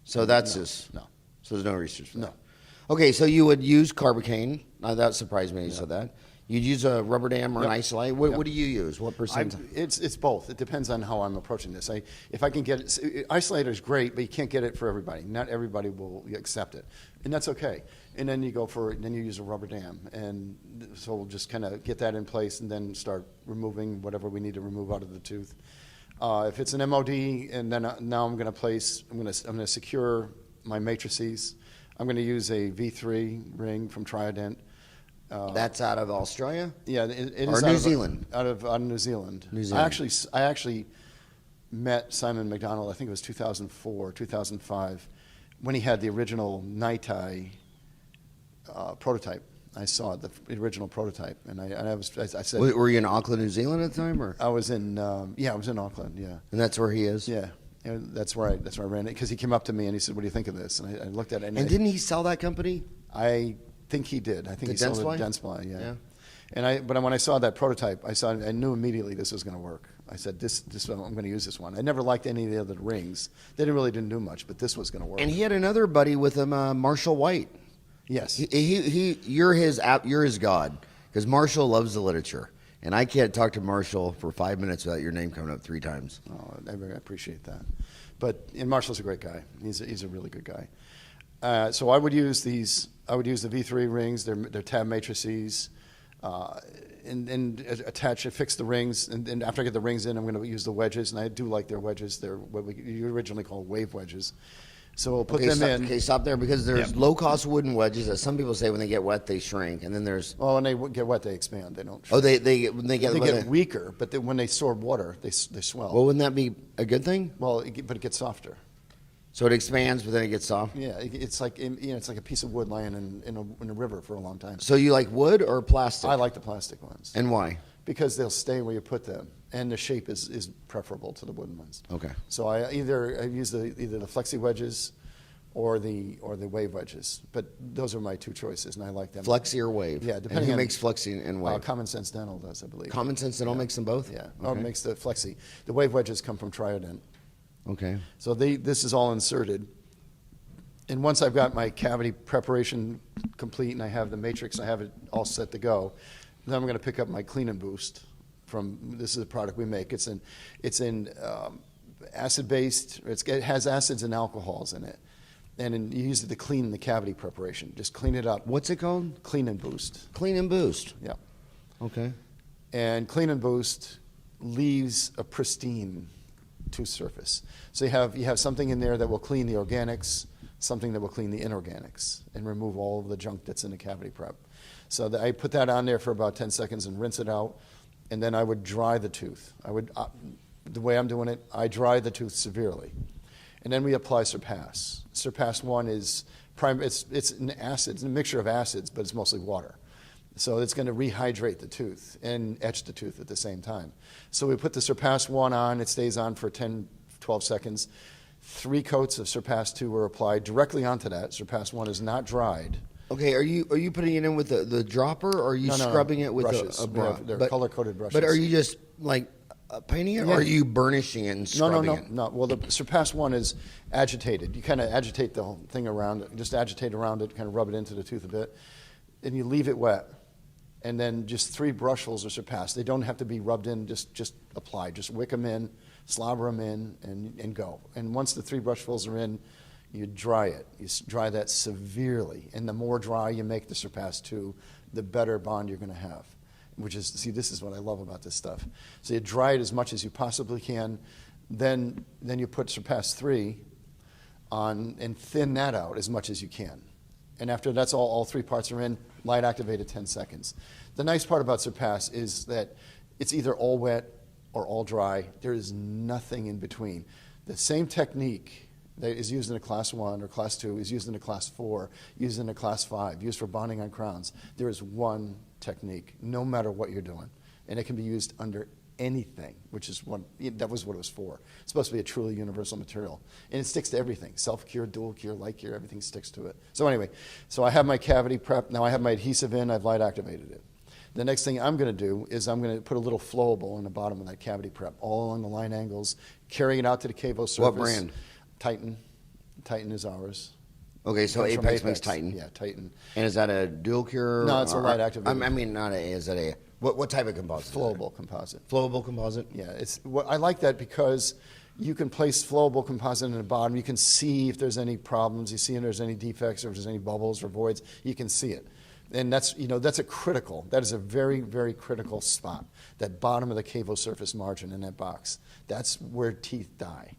So that's No. So there's no research for that. No. Okay, so you would use carbocaine. That surprised me you said that. You'd use a rubber dam or an isolate. What do you use? What percent? It's both. It depends on how I'm approaching this. If I can get it, isolator is great, but you can't get it for everybody. Not everybody will accept it, and that's okay. And then you then you use a rubber dam, and so we'll just kind of get that in place, and then start removing whatever we need to remove out of the tooth. If it's an MOD, and then now I'm going to secure my matrices. I'm going to use a V3 ring from Trident. That's out of Australia? Yeah, it or is New Zealand? Out of New Zealand. New Zealand. I actually met Simon McDonald, I think it was 2004, 2005, when he had the original Nitai prototype. I saw it, the original prototype, and I said, Were you in Auckland, New Zealand at the time, or? I was in Auckland, yeah. And that's where he is. Yeah, and that's where I ran it, because he came up to me and he said, "What do you think of this?" And I looked at it. And didn't he sell that company? I think he did. I think he sold it Dentsply, yeah. But when I saw that prototype, I knew immediately this was going to work. I said, this I'm going to use this one. I never liked any of the other rings. They didn't do much, but this was going to work. And he had another buddy with him, Marshall White. Yes. You're his god, because Marshall loves the literature, and I can't talk to Marshall for 5 minutes without your name coming up 3 times. Oh, I appreciate that. And Marshall's a great guy. He's a really good guy. So I would use these. I would use the V3 rings. They're tab matrices, and attach and fix the rings. And after I get the rings in, I'm going to use the wedges. And I do like their wedges. They're what you originally called wave wedges. So we'll put them in. Okay, stop there, because there's low-cost wooden wedges that some people say when they get wet they shrink, and then there's. Well, when they get wet they expand. They don't. Shrink. Oh, when they get weaker, but when they store water they swell. Well, wouldn't that be a good thing? Well, but it gets softer. So it expands, but then it gets soft. Yeah, it's like it's like a piece of wood lying in a river for a long time. So you like wood or plastic? I like the plastic ones. And why? Because they'll stay where you put them, and the shape is preferable to the wooden ones. Okay. So I use either the flexi wedges or the wave wedges, but those are my 2 choices, and I like them. Flexi or wave? Yeah, depending and who on makes flexi and wave? Common Sense Dental does, I believe. Common Sense Dental makes them both? Yeah. Okay. It makes the flexi. The wave wedges come from Triodent. Okay. So this is all inserted. And once I've got my cavity preparation complete and I have the matrix, I have it all set to go, then I'm going to pick up my Clean and Boost. This is a product we make. It's in acid-based. It has acids and alcohols in it, and you use it to clean the cavity preparation. Just clean it up. What's it called? Clean and Boost. Clean and Boost. Yeah. Okay. And Clean and Boost leaves a pristine tooth surface. So you have something in there that will clean the organics, something that will clean the inorganics and remove all of the junk that's in the cavity prep. So I put that on there for about 10 seconds and rinse it out, and then I would dry the tooth. The way I'm doing it, I dry the tooth severely, and then we apply Surpass. Surpass 1 is it's an acid, it's a mixture of acids, but it's mostly water. So it's going to rehydrate the tooth and etch the tooth at the same time. So we put the Surpass 1 on. It stays on for 10, 12 seconds. 3 coats of Surpass 2 were applied directly onto that. Surpass 1 is not dried. Okay, are you putting it in with the dropper, or are you scrubbing it with brushes? a brush? They're color-coded brushes. But are you just like painting it, or are you burnishing it and scrubbing it? No. Well, the Surpass 1 is agitated. You kind of agitate the whole thing around it. Just agitate around it, kind of rub it into the tooth a bit, and you leave it wet. And then just 3 brushfuls of Surpass. They don't have to be rubbed in, just apply. Just wick them in, slobber them in, and go. And once the 3 brushfuls are in, you dry it. You dry that severely. And the more dry you make the Surpass 2, the better bond you're going to have. This is what I love about this stuff. So you dry it as much as you possibly can. Then you put Surpass 3 on and thin that out as much as you can. And after that's all 3 parts are in, light activated 10 seconds. The nice part about Surpass is that it's either all wet or all dry. There is nothing in between. The same technique that is used in a Class 1 or Class 2 is used in a Class 4, used in a Class 5, used for bonding on crowns. There is one technique, no matter what you're doing. And it can be used under anything, that was what it was for. It's supposed to be a truly universal material. And it sticks to everything. Self-cure, dual cure, light cure, everything sticks to it. So anyway, I have my cavity prep. Now I have my adhesive in. I've light activated it. The next thing I'm going to do is I'm going to put a little flowable in the bottom of that cavity prep, all along the line angles, carrying it out to the cavo surface. What brand? Titan. Titan is ours. Okay, so Apex makes Titan. Yeah, Titan. And is that a dual cure? No, it's a light activated. I mean, is that a... What type of composite? Flowable composite. Flowable composite? Yeah, I like that because you can place flowable composite in the bottom. You can see if there's any problems. You see if there's any defects or if there's any bubbles or voids. You can see it. And that is a very, very critical spot, that bottom of the cavo surface margin in that box. That's where teeth die.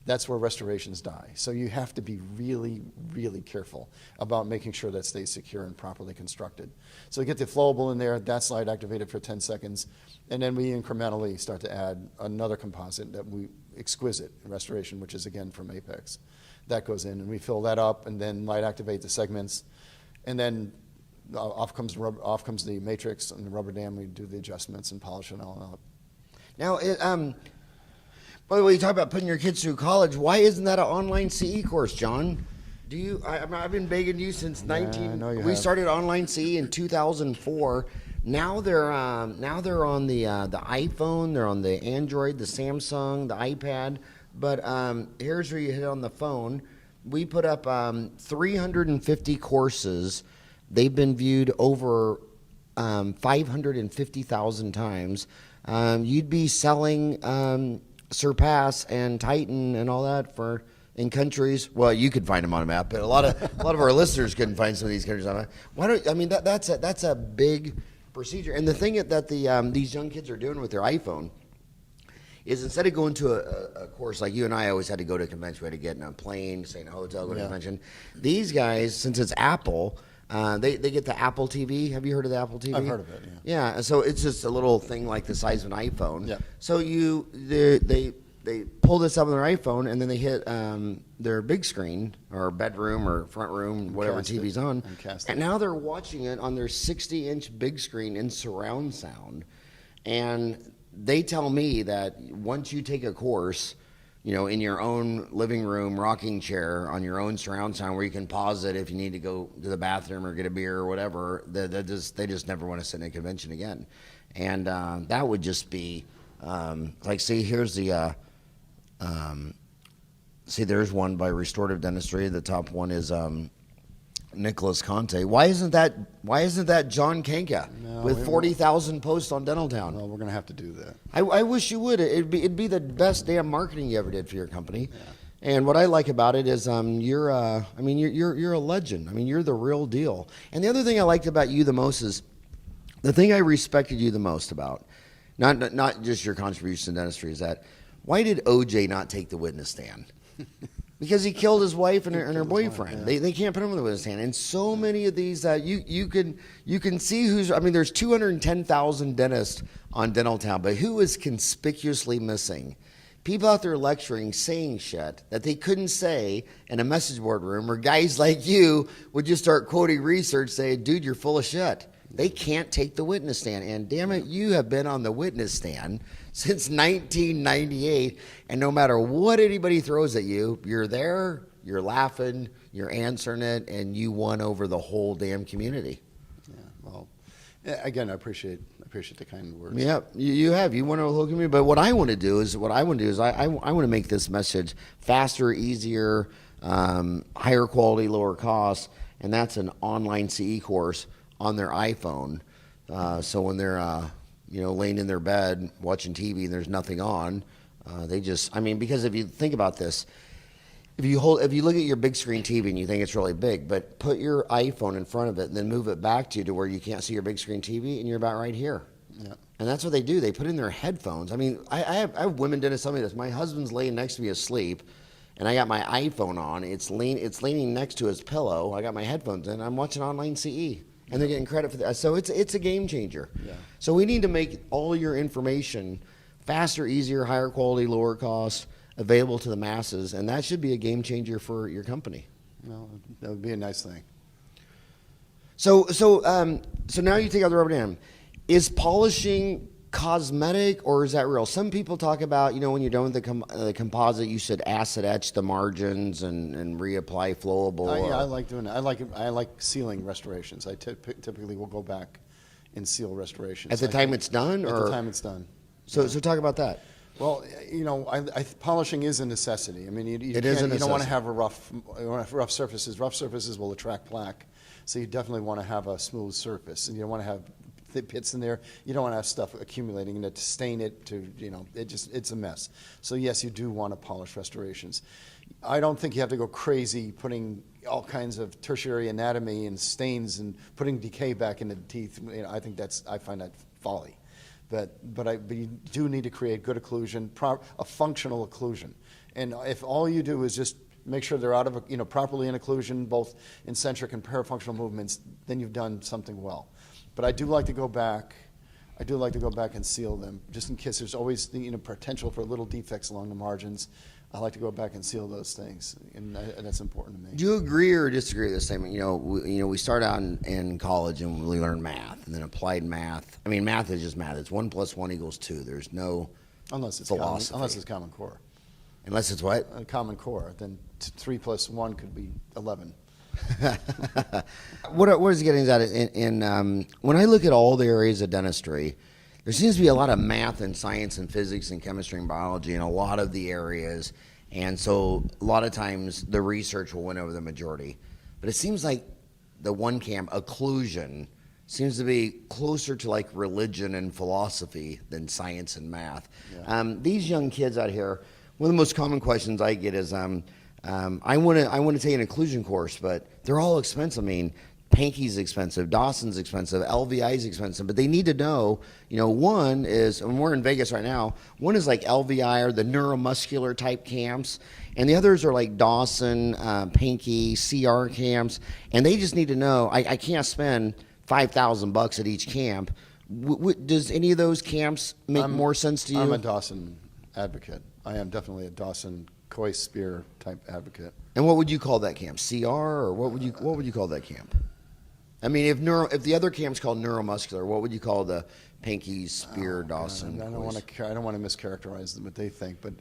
that's where restorations die. So you have to be really, really careful about making sure that stays secure and properly constructed. So you get the flowable in there, that's light activated for 10 seconds, and then we incrementally start to add another composite that we exquisite restoration, which is again from Apex. That goes in, and we fill that up, and then light activate the segments, and then off comes the matrix and the rubber dam. We do the adjustments and polish it all up. Now, by the way, you talk about putting your kids through college. Why isn't that an online CE course, John? Do you? I've been begging you since I know you we have. started online CE in 2004. Now they're on the iPhone, they're on the Android, the Samsung, the iPad. But here's where you hit on the phone. We put up 350 courses. They've been viewed over 550,000 times. You'd be selling Surpass and Titan and all that in countries. Well, you could find them on a map, but a lot of our listeners couldn't find some of these countries on a map. That's a big procedure. And the thing that these young kids are doing with their iPhone is instead of going to a course like you and I always had to go to a convention, we had to get in a plane, stay in a hotel, go to a convention. These guys, since it's Apple, they get the Apple TV. Have you heard of the Apple TV? I've heard of it, yeah. Yeah, so it's just a little thing like the size of an iPhone. Yeah. So they pull this up on their iPhone, and then they hit their big screen or bedroom or front room, whatever TV's on. And now they're watching it on their 60-inch big screen in surround sound. And they tell me that once you take a course, in your own living room rocking chair on your own surround sound where you can pause it if you need to go to the bathroom or get a beer or whatever, they just never want to sit in a convention again. And that would just be see, here's the there's one by Restorative Dentistry. The top one is Nicholas Conte. Why isn't that John Kanca with 40,000 posts on Dental Town? Well, we're going to have to do that. I wish you would. It'd be the best damn marketing you ever did for your company. Yeah. And what I like about it is you're a legend. I mean, you're the real deal. And the other thing I liked about you the most is the thing I respected you the most about, not just your contribution to dentistry, is that why did OJ not take the witness stand? Because he killed his wife and her boyfriend. Wife, yeah. They can't put him on the witness stand. And so many of these you can see who's. I mean, there's 210,000 dentists on Dental Town, but who is conspicuously missing? People out there lecturing, saying shit that they couldn't say in a message board room, or guys like you would just start quoting research, saying, "Dude, you're full of shit." They can't take the witness stand. And damn it, you have been on the witness stand since 1998. And no matter what anybody throws at you, you're there, you're laughing, you're answering it, and you won over the whole damn community. Yeah, well, again, I appreciate the kind words. Yeah, you have. You won over the whole community. But what I want to do is I want to make this message faster, easier, higher quality, lower cost. And that's an online CE course on their iPhone, so when they're laying in their bed watching TV and there's nothing on, because if you think about this, if you look at your big screen TV and you think it's really big, but put your iPhone in front of it and then move it back to where you can't see your big screen TV and you're about right here. Yeah. And that's what they do. They put in their headphones. I mean, I have women dentists tell me this. My husband's laying next to me asleep, and I got my iPhone on. It's leaning next to his pillow. I got my headphones in. I'm watching online CE. And they're getting credit for that. So it's a game changer. Yeah. So we need to make all your information faster, easier, higher quality, lower cost, available to the masses. And that should be a game changer for your company. Well, that would be a nice thing. So now you take out the rubber dam. Is polishing cosmetic or is that real? Some people talk about, when you're done with the composite, you should acid etch the margins and reapply flowable. Yeah, I like doing that. I like sealing restorations. I typically will go back and seal restorations. At the time it's done? At the time it's done. So talk about that. Well, polishing is a necessity. I mean, you don't want to have rough surfaces. Rough surfaces will attract plaque. So you definitely want to have a smooth surface, and you don't want to have pits in there. You don't want to have stuff accumulating in it to stain it. It's a mess. So yes, you do want to polish restorations. I don't think you have to go crazy putting all kinds of tertiary anatomy and stains and putting decay back into the teeth. I find that folly. But you do need to create good occlusion, a functional occlusion. And if all you do is just make sure they're out of, properly in occlusion, both in centric and parafunctional movements, then you've done something well. But I do like to go back. And seal them, just in case there's always the potential for little defects along the margins. I like to go back and seal those things, and that's important to me. Do you agree or disagree with this statement? We start out in college and we learn math, and then applied math. I mean, math is just math. It's 1 + 1 = 2. There's no philosophy. Unless it's Common Core. Unless it's what? Common Core. Then 3 + 1 could be 11. What is getting at in when I look at all the areas of dentistry, there seems to be a lot of math and science and physics and chemistry and biology in a lot of the areas, and so a lot of times the research will win over the majority. But it seems like the one camp, occlusion, seems to be closer to like religion and philosophy than science and math. Yeah. These young kids out here, one of the most common questions I get is, I want to take an occlusion course, but they're all expensive. I mean, Pankey's expensive, Dawson's expensive, LVI's expensive, but they need to know, one is, and we're in Vegas right now, one is like LVI or the neuromuscular type camps, and the others are like Dawson, Pankey, CR camps, and they just need to know, I can't spend $5,000 at each camp. Does any of those camps make more sense to you? I'm a Dawson advocate. I am definitely a Dawson Coy Spear type advocate. And what would you call that camp? CR, or what would you call that camp? I mean, if the other camp's called neuromuscular, what would you call the Pankey, Spear, Dawson? I don't want to mischaracterize them, what they think, but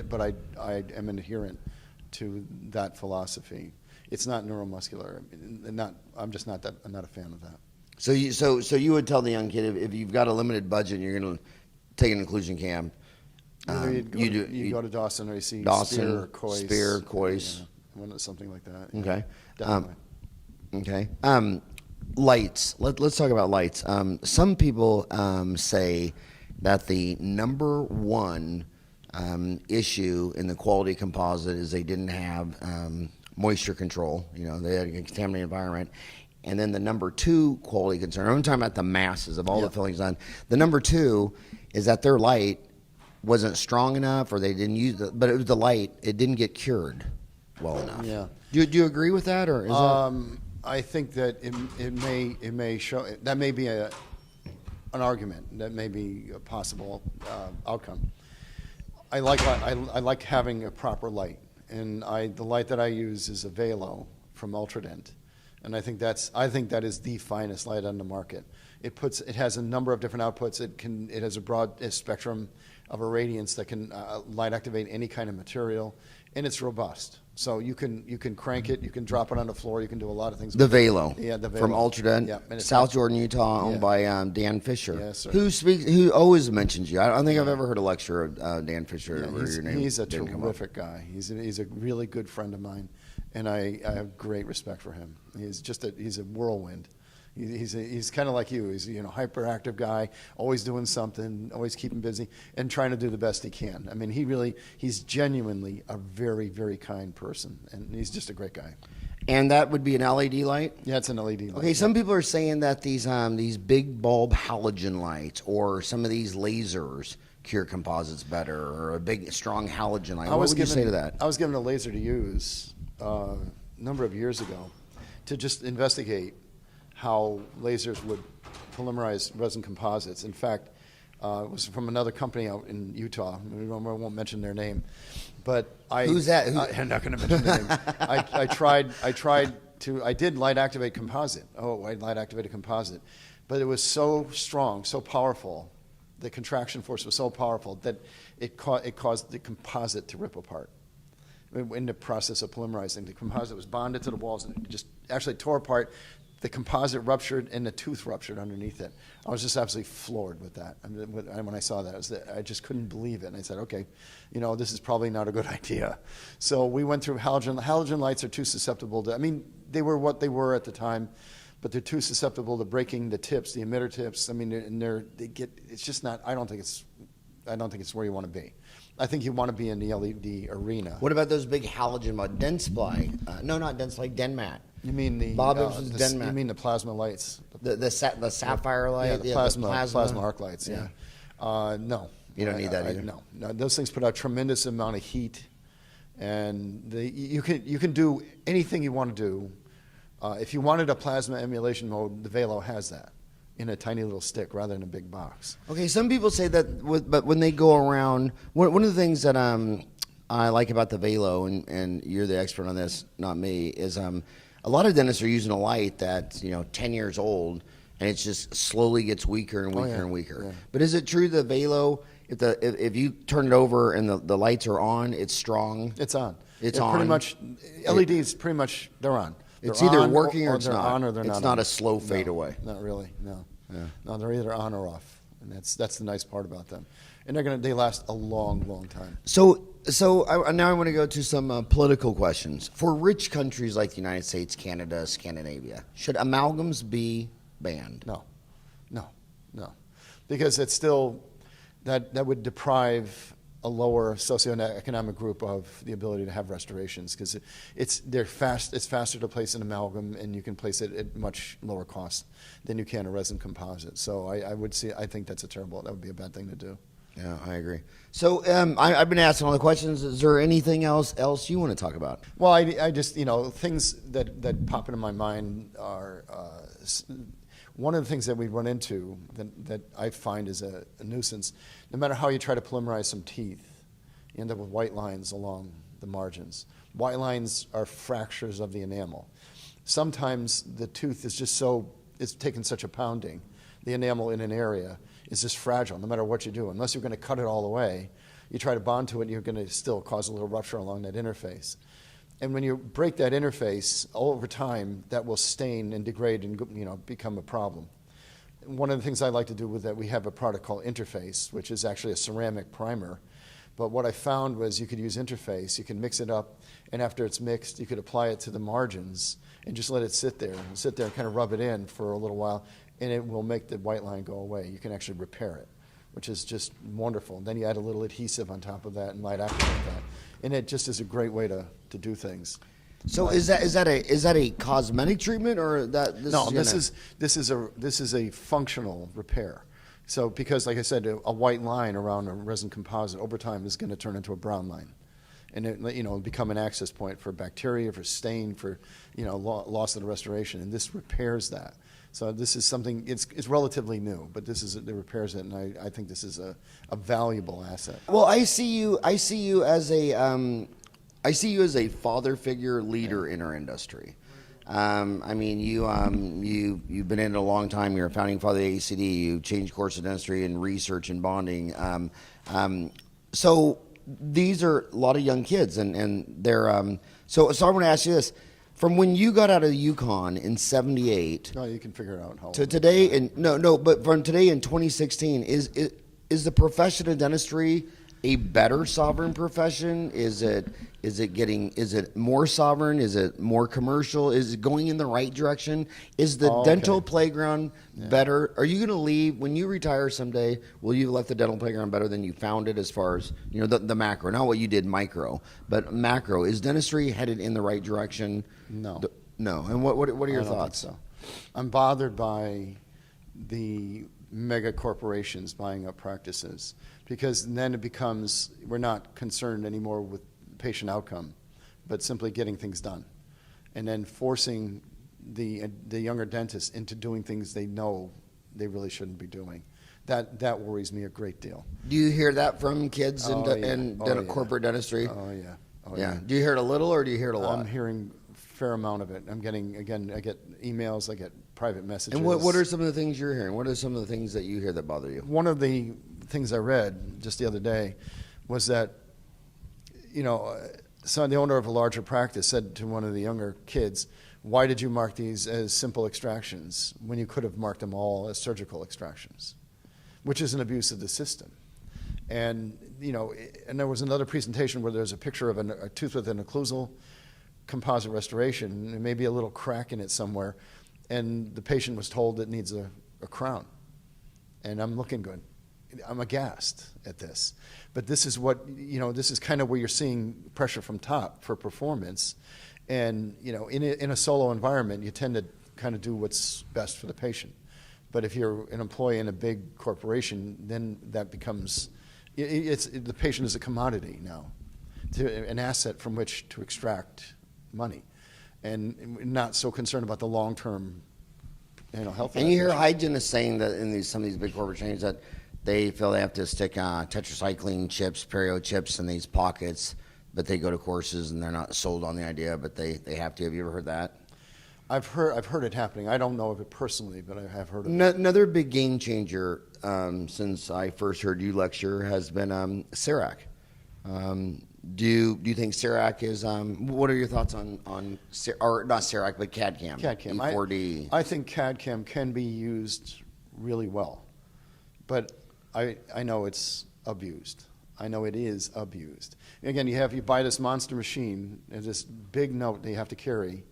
but I am an adherent to that philosophy. It's not neuromuscular. I'm not a fan of that. So you would tell the young kid, if you've got a limited budget and you're going to take an inclusion camp, you go to Dawson, or you see Dawson, Spear, Coyce. Yeah, something like that. Okay. Definitely. Okay. Lights. Let's talk about lights. Some people say that the number one issue in the quality composite is they didn't have moisture control. They had a contaminated environment. And then the number two quality concern, I'm talking about the masses of all the fillings done. The number two is that their light wasn't strong enough, or they didn't use it, but it was the light. It didn't get cured well enough. Yeah. Do you agree with that, or is that? I think that it may show, that may be an argument, that may be a possible outcome. I like having a proper light, and the light that I use is a Velo from Ultradent, and I think that is the finest light on the market. It has a number of different outputs. It has a broad spectrum of irradiance that can light activate any kind of material, and it's robust. So you can crank it, you can drop it on the floor, you can do a lot of things. The Velo. Yeah, the Velo. From Ultradent, yeah, South Jordan, Utah, owned by Dan Fisher. Yes, sir. Who always mentions you. I don't think I've ever heard a lecture of Dan Fisher. Yeah, he's a terrific guy. He's a really good friend of mine, and I have great respect for him. He's a whirlwind. He's kind of like you. He's hyperactive guy, always doing something, always keeping busy, and trying to do the best he can. I mean, he's genuinely a very, very kind person, and he's just a great guy. And that would be an LED light? Yeah, it's an LED light. Okay, some people are saying that these big bulb halogen lights or some of these lasers cure composites better, or a big, strong halogen light. What would you say to that? I was given a laser to use a number of years ago to just investigate how lasers would polymerize resin composites. In fact, it was from another company out in Utah. I won't mention their name, but who's that? I'm not going to mention their name. I did light activate composite. Light activated composite, but it was so strong, so powerful. The contraction force was so powerful that it caused the composite to rip apart. In the process of polymerizing, the composite was bonded to the walls, and it just actually tore apart. The composite ruptured and the tooth ruptured underneath it. I was just absolutely floored with that. I mean, when I saw that, I just couldn't believe it. And I said, okay, this is probably not a good idea. So we went through halogen. Halogen lights are too susceptible to, they were what they were at the time, but they're too susceptible to breaking the tips, the emitter tips. It's just not, I don't think it's where you want to be. I think you want to be in the LED arena. What about those big halogen Densply? No, not Densply, Denmat. You mean the Bob Gibson's Denmat. You mean the plasma lights? The sapphire light? Yeah, the plasma arc lights, yeah. No. You don't need that either? No, those things put out tremendous amount of heat, and you can do anything you want to do. If you wanted a plasma emulation mode, the Velo has that in a tiny little stick rather than a big box. Okay, some people say that, but when they go around, one of the things that I like about the Velo, and you're the expert on this, not me, is a lot of dentists are using a light that's 10 years old, and it just slowly gets weaker and weaker and weaker. Yeah. But is it true the Velo, if you turn it over and the lights are on, it's strong? It's on. It's on. Pretty much, LEDs pretty much, they're on. It's either working or it's they're not. on or they're not. It's not on. a slow fade away. Not really, no. Yeah. No, they're either on or off, and that's the nice part about them. And they last a long time. So now I want to go to some political questions. For rich countries like the United States, Canada, Scandinavia, should amalgams be banned? No, because it's still that would deprive a lower socioeconomic group of the ability to have restorations, because it's faster to place an amalgam, and you can place it at much lower cost than you can a resin composite. So I think that would be a bad thing to do. Yeah, I agree. So I've been asking all the questions. Is there anything else you want to talk about? Well, I just things that pop into my mind are one of the things that we run into that I find is a nuisance. No matter how you try to polymerize some teeth, you end up with white lines along the margins. White lines are fractures of the enamel. Sometimes the tooth is just it's taken such a pounding. The enamel in an area is just fragile, no matter what you do. Unless you're going to cut it all away, you try to bond to it, and you're going to still cause a little rupture along that interface. And when you break that interface, over time, that will stain and degrade and become a problem. One of the things I like to do with that, we have a product called Interface, which is actually a ceramic primer. But what I found was you could use Interface, you can mix it up, and after it's mixed, you could apply it to the margins and just let it sit there and kind of rub it in for a little while, and it will make the white line go away. You can actually repair it, which is just wonderful. Then you add a little adhesive on top of that and light activate that. And it just is a great way to do things. So is that a cosmetic treatment, or that this is a functional repair. So because, like I said, a white line around a resin composite over time is going to turn into a brown line, and it become an access point for bacteria, for stain, for loss of the restoration, and this repairs that. So this is something, it's relatively new, but it repairs it, and I think this is a valuable asset. Well, I see you as a father figure leader in our industry. I mean, you've been in it a long time. You're a founding father of the ACD. You changed course of dentistry and research and bonding. So these are a lot of young kids, and they're so I want to ask you this. From when you got out of UConn in '78, no, you can figure it out. How to today, and but from today in 2016, is the profession of dentistry a better sovereign profession? Is it more sovereign? Is it more commercial? Is it going in the right direction? Is the dental playground better? Are you going to leave when you retire someday? Will you have left the dental playground better than you found it, as far as the macro, not what you did micro, but macro? Is dentistry headed in the right direction? No. No. And what are your thoughts? So I'm bothered by the mega corporations buying up practices, because then it becomes, we're not concerned anymore with patient outcome, but simply getting things done, and then forcing the younger dentists into doing things they know they really shouldn't be doing. That worries me a great deal. Do you hear that from kids in corporate dentistry? Oh yeah. Yeah. Do you hear it a little, or do you hear it a lot? I'm hearing a fair amount of it. I'm getting, again, I get emails, I get private messages. And what are some of the things you're hearing? What are some of the things that you hear that bother you? One of the things I read just the other day was that, so the owner of a larger practice said to one of the younger kids, "Why did you mark these as simple extractions when you could have marked them all as surgical extractions?" Which is an abuse of the system. And and there was another presentation where there's a picture of a tooth with an occlusal composite restoration, and maybe a little crack in it somewhere, and the patient was told it needs a crown. And I'm looking good. I'm aghast at this. But this is what, this is kind of where you're seeing pressure from top for performance. And, in a solo environment, you tend to kind of do what's best for the patient. But if you're an employee in a big corporation, then that becomes, the patient is a commodity now, an asset from which to extract money, and not so concerned about the long-term, health. And you hear hygienists saying that in some of these big corporate chains that they feel they have to stick tetracycline chips, perio chips in these pockets, but they go to courses and they're not sold on the idea, but they have to. Have you ever heard that? I've heard it happening. I don't know of it personally, but I have heard of it. Another big game changer since I first heard you lecture has been CEREC. Do you think CEREC is? What are your thoughts on or not CEREC, but CAD/CAM? CAD/CAM. E4D. I think CAD/CAM can be used really well, but I know it's abused. I know it is abused. Again, you buy this monster machine and this big note that you have to carry.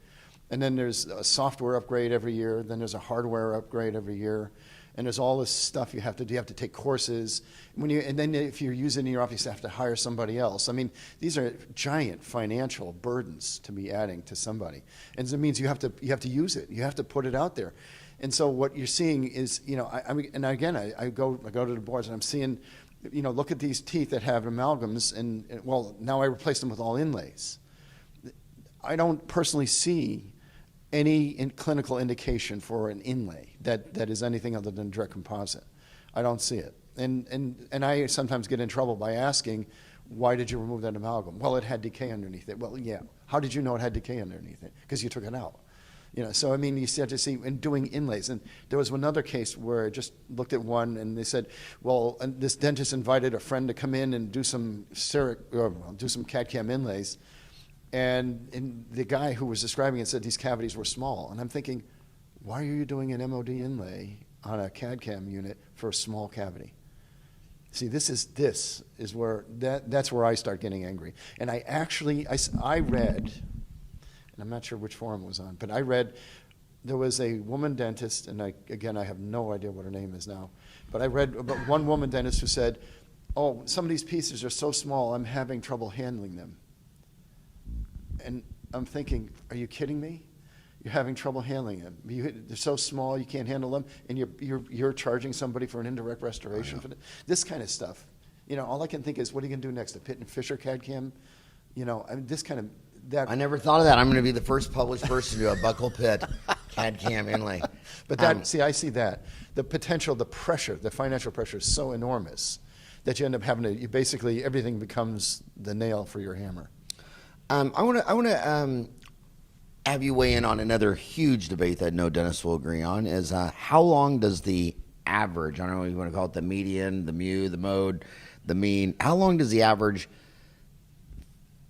And then there's a software upgrade every year. Then there's a hardware upgrade every year. And there's all this stuff you have to do. You have to take courses. And then if you're using it in your office, you have to hire somebody else. I mean, these are giant financial burdens to be adding to somebody. And it means you have to use it. You have to put it out there. And so what you're seeing is, I go to the boards and I'm seeing, look at these teeth that have amalgams. And now I replace them with all inlays. I don't personally see any clinical indication for an inlay that is anything other than direct composite. I don't see it. And I sometimes get in trouble by asking, why did you remove that amalgam? Well, it had decay underneath it. Well, yeah. How did you know it had decay underneath it? Because you took it out. So I mean, you start to see in doing inlays. And there was another case where I just looked at one and they said, well, this dentist invited a friend to come in and do some CAD/CAM inlays. And the guy who was describing it said these cavities were small. And I'm thinking, why are you doing an MOD inlay on a CAD/CAM unit for a small cavity? See, this is where that's where I start getting angry. And I read, and I'm not sure which forum it was on, but I read there was a woman dentist, and I have no idea what her name is now, but I read about one woman dentist who said, oh, some of these pieces are so small, I'm having trouble handling them. And I'm thinking, are you kidding me? You're having trouble handling them. They're so small you can't handle them, and you're charging somebody for an indirect restoration for this kind of stuff. All I can think is, what are you going to do next? A Pitt and Fisher CAD/CAM? This kind of that. I never thought of that. I'm going to be the first published person to do a buccal pit CAD/CAM inlay. But I see that the potential, the pressure, the financial pressure is so enormous that you end up having to. Basically everything becomes the nail for your hammer. I want to have you weigh in on another huge debate that no dentist will agree on is how long does the average, I don't know what you want to call it, the median, the mu, the mode, the mean, how long does the average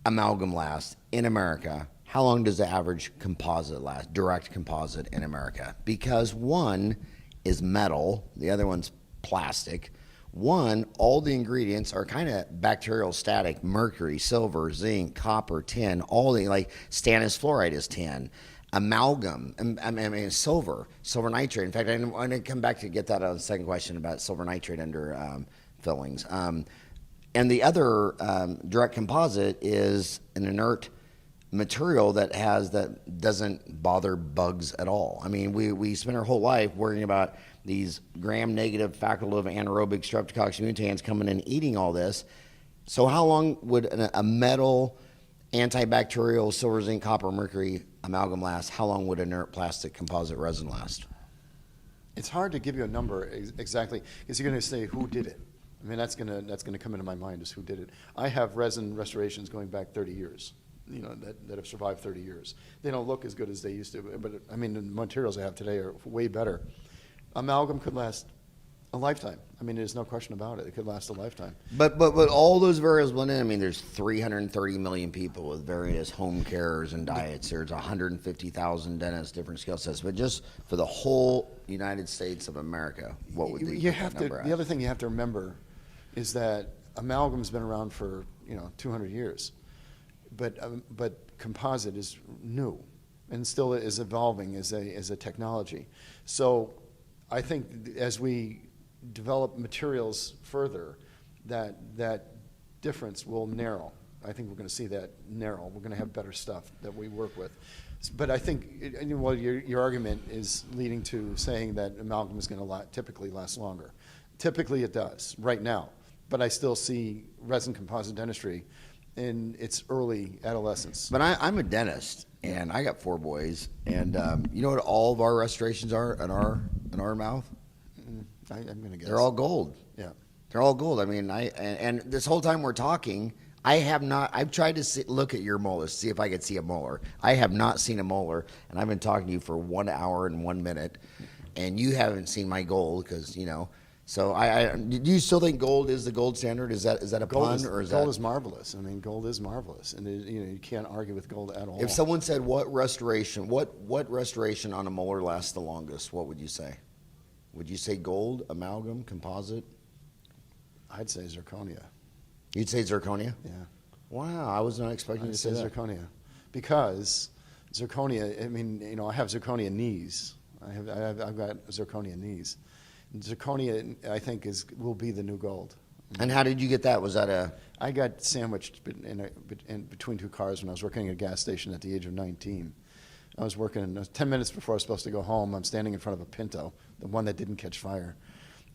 amalgam last in America? How long does the average composite last, direct composite in America? Because one is metal, the other one's plastic. One, all the ingredients are kind of bacterial static: mercury, silver, zinc, copper, tin, all the, like stannous fluoride is tin. Amalgam, silver nitrate. In fact, I'm going to come back to get that on the second question about silver nitrate under fillings. And the other direct composite is an inert material that doesn't bother bugs at all. I mean, we spend our whole life worrying about these gram-negative facultative anaerobic streptococcus mutans coming and eating all this. So how long would a metal, antibacterial, silver, zinc, copper, mercury amalgam last? How long would inert plastic composite resin last? It's hard to give you a number exactly, because you're going to say who did it. I mean, that's going to come into my mind, is who did it. I have resin restorations going back 30 years. That have survived 30 years. They don't look as good as they used to, but I mean, the materials I have today are way better. Amalgam could last a lifetime. I mean, there's no question about it. It could last a lifetime. But all those variables blend in. I mean, there's 330 million people with various home cares and diets. There's 150,000 dentists, different skill sets. But just for the whole United States of America, what would you have to? The other thing you have to remember is that amalgam's been around for 200 years. But composite is new and still is evolving as a technology. So I think as we develop materials further, that difference will narrow. I think we're going to see that narrow. We're going to have better stuff that we work with. But I think, well, your argument is leading to saying that amalgam is going to typically last longer. Typically it does, right now. But I still see resin composite dentistry in its early adolescence. But I'm a dentist, and I got 4 boys, and you know what all of our restorations are in our mouth? I'm going to guess. They're all gold. Yeah. They're all gold. I mean, and this whole time we're talking, I've tried to look at your molars, see if I could see a molar. I have not seen a molar, and I've been talking to you for 1 hour and 1 minute, and you haven't seen my gold because, you know. So do you still think gold is the gold standard? Is that a pun, or is that? Gold is marvelous. I mean, gold is marvelous, and you can't argue with gold at all. If someone said what restoration on a molar lasts the longest, what would you say? Would you say gold, amalgam, composite? I'd say zirconia. You'd say zirconia? Yeah. Wow, I was not expecting you to say that. Zirconia, because zirconia. I mean, you know, I have zirconia knees. I've got zirconia knees. Zirconia, I think, will be the new gold. And how did you get that? Was that I got sandwiched in between 2 cars when I was working at a gas station at the age of 19. I was working 10 minutes before I was supposed to go home. I'm standing in front of a Pinto, the one that didn't catch fire.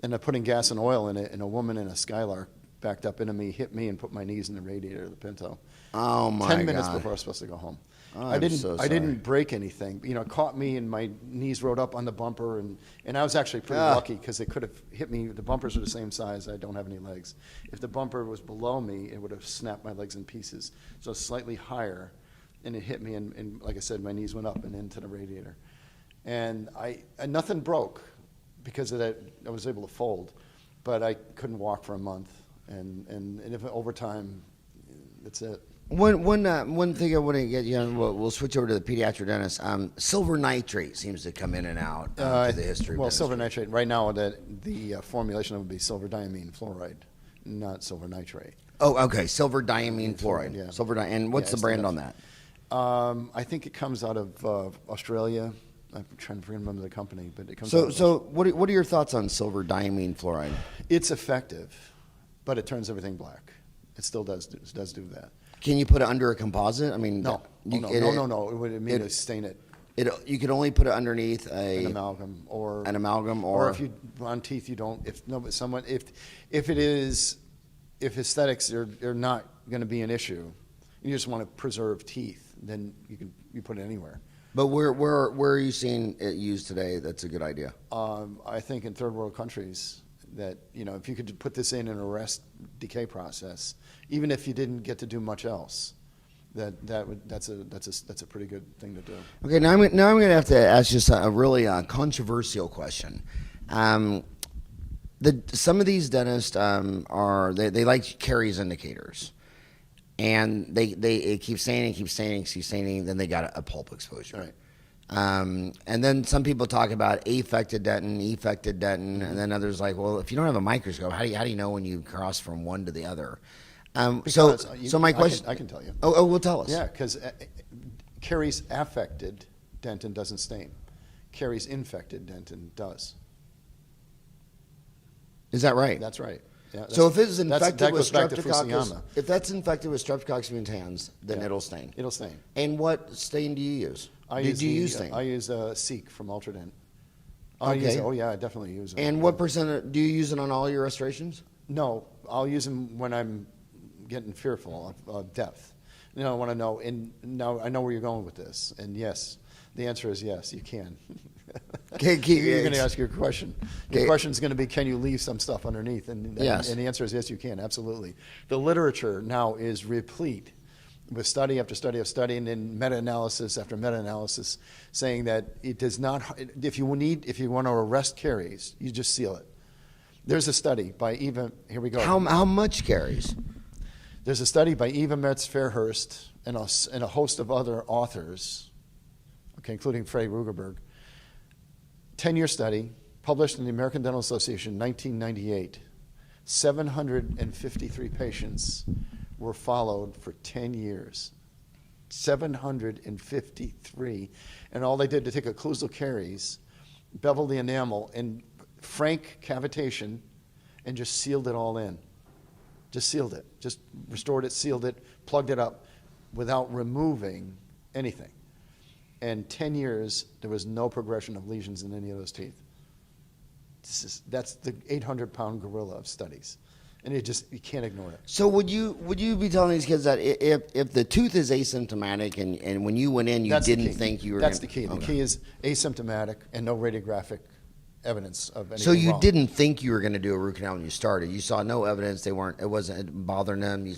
And I'm putting gas and oil in it, and a woman in a Skylark backed up into me, hit me, and put my knees in the radiator of the Pinto. Oh, my God. 10 minutes before I was supposed to go home. Oh, I didn't. so I didn't break anything. You know, it caught me, and my knees rode up on the bumper, and I was actually pretty lucky because it could have hit me. The bumpers are the same size. I don't have any legs. If the bumper was below me, it would have snapped my legs in pieces. So slightly higher, and it hit me, and like I said, my knees went up and into the radiator, and nothing broke because of that. I was able to fold, but I couldn't walk for a month, and if over time, that's it. One thing I want to get you on, we'll switch over to the pediatric dentist. Silver nitrate seems to come in and out to the history of Well, dentistry. silver nitrate, right now, the formulation would be silver diamine fluoride, not silver nitrate. Oh, okay, silver diamine fluoride. Yeah. And what's the brand on that? I think it comes out of Australia. I'm trying to remember the company, but it comes So what are your thoughts on silver diamine fluoride? It's effective, but it turns everything black. It still does do that. Can you put it under a composite? I mean, No. no. It would mean to stain it. You can only put it underneath An amalgam, or or if you on teeth, you don't. If aesthetics are not going to be an issue, you just want to preserve teeth, then you put it anywhere. But where are you seeing it used today? That's a good idea. I think in third world countries that, you know, if you could put this in an arrest decay process, even if you didn't get to do much else, that's a pretty good thing to do. Okay, now I'm going to have to ask you a really controversial question. Some of these dentists they like caries indicators, and they keep staining, then they got a pulp exposure. Right. And then some people talk about affected dentin, and then others like, well, if you don't have a microscope, how do you know when you cross from one to the other? So my question, I can tell you. Oh, well, tell us. Yeah, because caries affected dentin doesn't stain. Caries infected dentin does. Is that right? That's right. Yeah, so if it's infected that with goes back to streptococcus, Fusayama. if that's infected with streptococcus mutans, then Yeah. it'll stain. It'll stain. And what stain do you use? Do you use stain? I use Seek from Ultradent. Okay. I definitely use it. And what percent do you use it on all your restorations? No, I'll use them when I'm getting fearful of depth. You know, I want to know, and now I know where you're going with this. And yes, the answer is yes, you can. Okay, You're going to ask your question. Your question is going to be, can you leave some stuff underneath? And Yes. and the answer is yes, you can, absolutely. The literature now is replete with study after study of study, and then meta-analysis after meta-analysis saying that it does not, if you want to arrest caries, you just seal it. There's a study by Eva, here we go. How much caries? There's a study by Eva Metz-Fairhurst and a host of other authors, okay, including Frey Rugerberg. 10-year study, published in the American Dental Association in 1998. 753 patients were followed for 10 years. 753. And all they did to take occlusal caries, bevel the enamel, and frank cavitation, and just sealed it all in. Just sealed it. Just restored it, sealed it, plugged it up without removing anything. and 10 years, there was no progression of lesions in any of those teeth. That's the 800-pound gorilla of studies. And you can't ignore it. So would you be telling these kids that if the tooth is asymptomatic and when you went in you didn't think you were That's the key. The key is asymptomatic and no radiographic evidence of anything So you wrong. didn't think you were going to do a root canal when you started. You saw no evidence. It wasn't bothering them.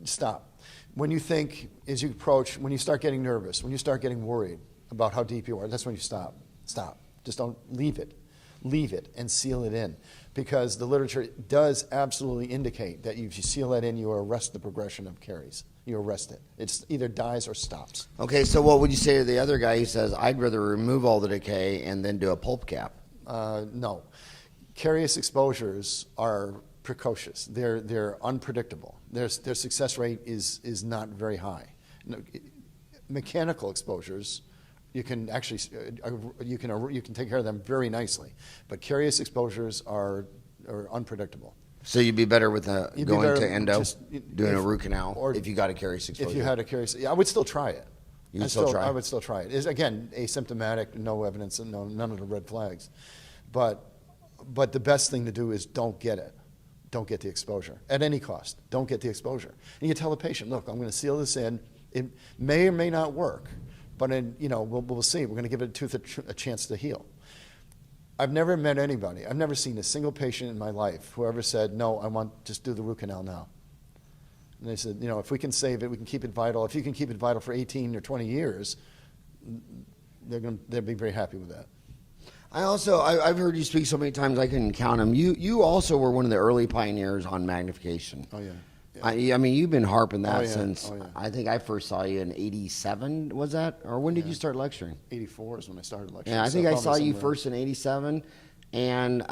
Stop. When you think, as you approach, when you start getting nervous, when you start getting worried about how deep you are, that's when you stop. Stop. Just don't leave it. Leave it and seal it in. Because the literature does absolutely indicate that if you seal that in, you arrest the progression of caries. You arrest it. It either dies or stops. Okay, so what would you say to the other guy who says, I'd rather remove all the decay and then do a pulp cap? No. Carious exposures are precocious. They're unpredictable. Their success rate is not very high. No, mechanical exposures, you can actually you can take care of them very nicely, but carious exposures are unpredictable. So you'd be better with going to endo, doing a root canal, or if you got a carious exposure. If you had a carious, I would still try it. You would still try? I would still try it. It's, again, asymptomatic, no evidence, and none of the red flags. But the best thing to do is don't get it. Don't get the exposure at any cost. Don't get the exposure. And you tell the patient, look, I'm going to seal this in. It may or may not work, but we'll see. We're going to give a tooth a chance to heal. I've never met anybody. I've never seen a single patient in my life who ever said, no, I want just do the root canal now. And they said, if we can save it, we can keep it vital. If you can keep it vital for 18 or 20 years, they'll be very happy with that. I've heard you speak so many times I couldn't count them. You also were one of the early pioneers on magnification. Oh, yeah. I mean, you've been harping that Oh, yeah. since, Oh, yeah. I think I first saw you in 87, was that? Or when did you start lecturing? 84 is when I started lecturing. Yeah, I think so I saw you somewhere- first in 87, and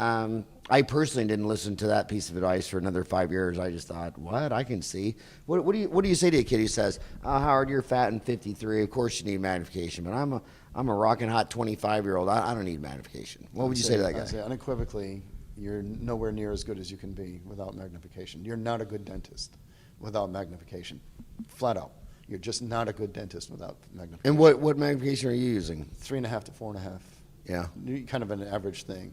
I personally didn't listen to that piece of advice for another 5 years. I just thought, what? I can see. What do you say to a kid who says, oh, Howard, you're fat and 53, of course you need magnification, but I'm a rockin' hot 25-year-old. I don't need magnification. What would you say to that guy? I'd say unequivocally, you're nowhere near as good as you can be without magnification. You're not a good dentist without magnification. Flat out. You're just not a good dentist without magnification. And what magnification are you using? 3.5 to 4.5. Yeah. Kind of an average thing.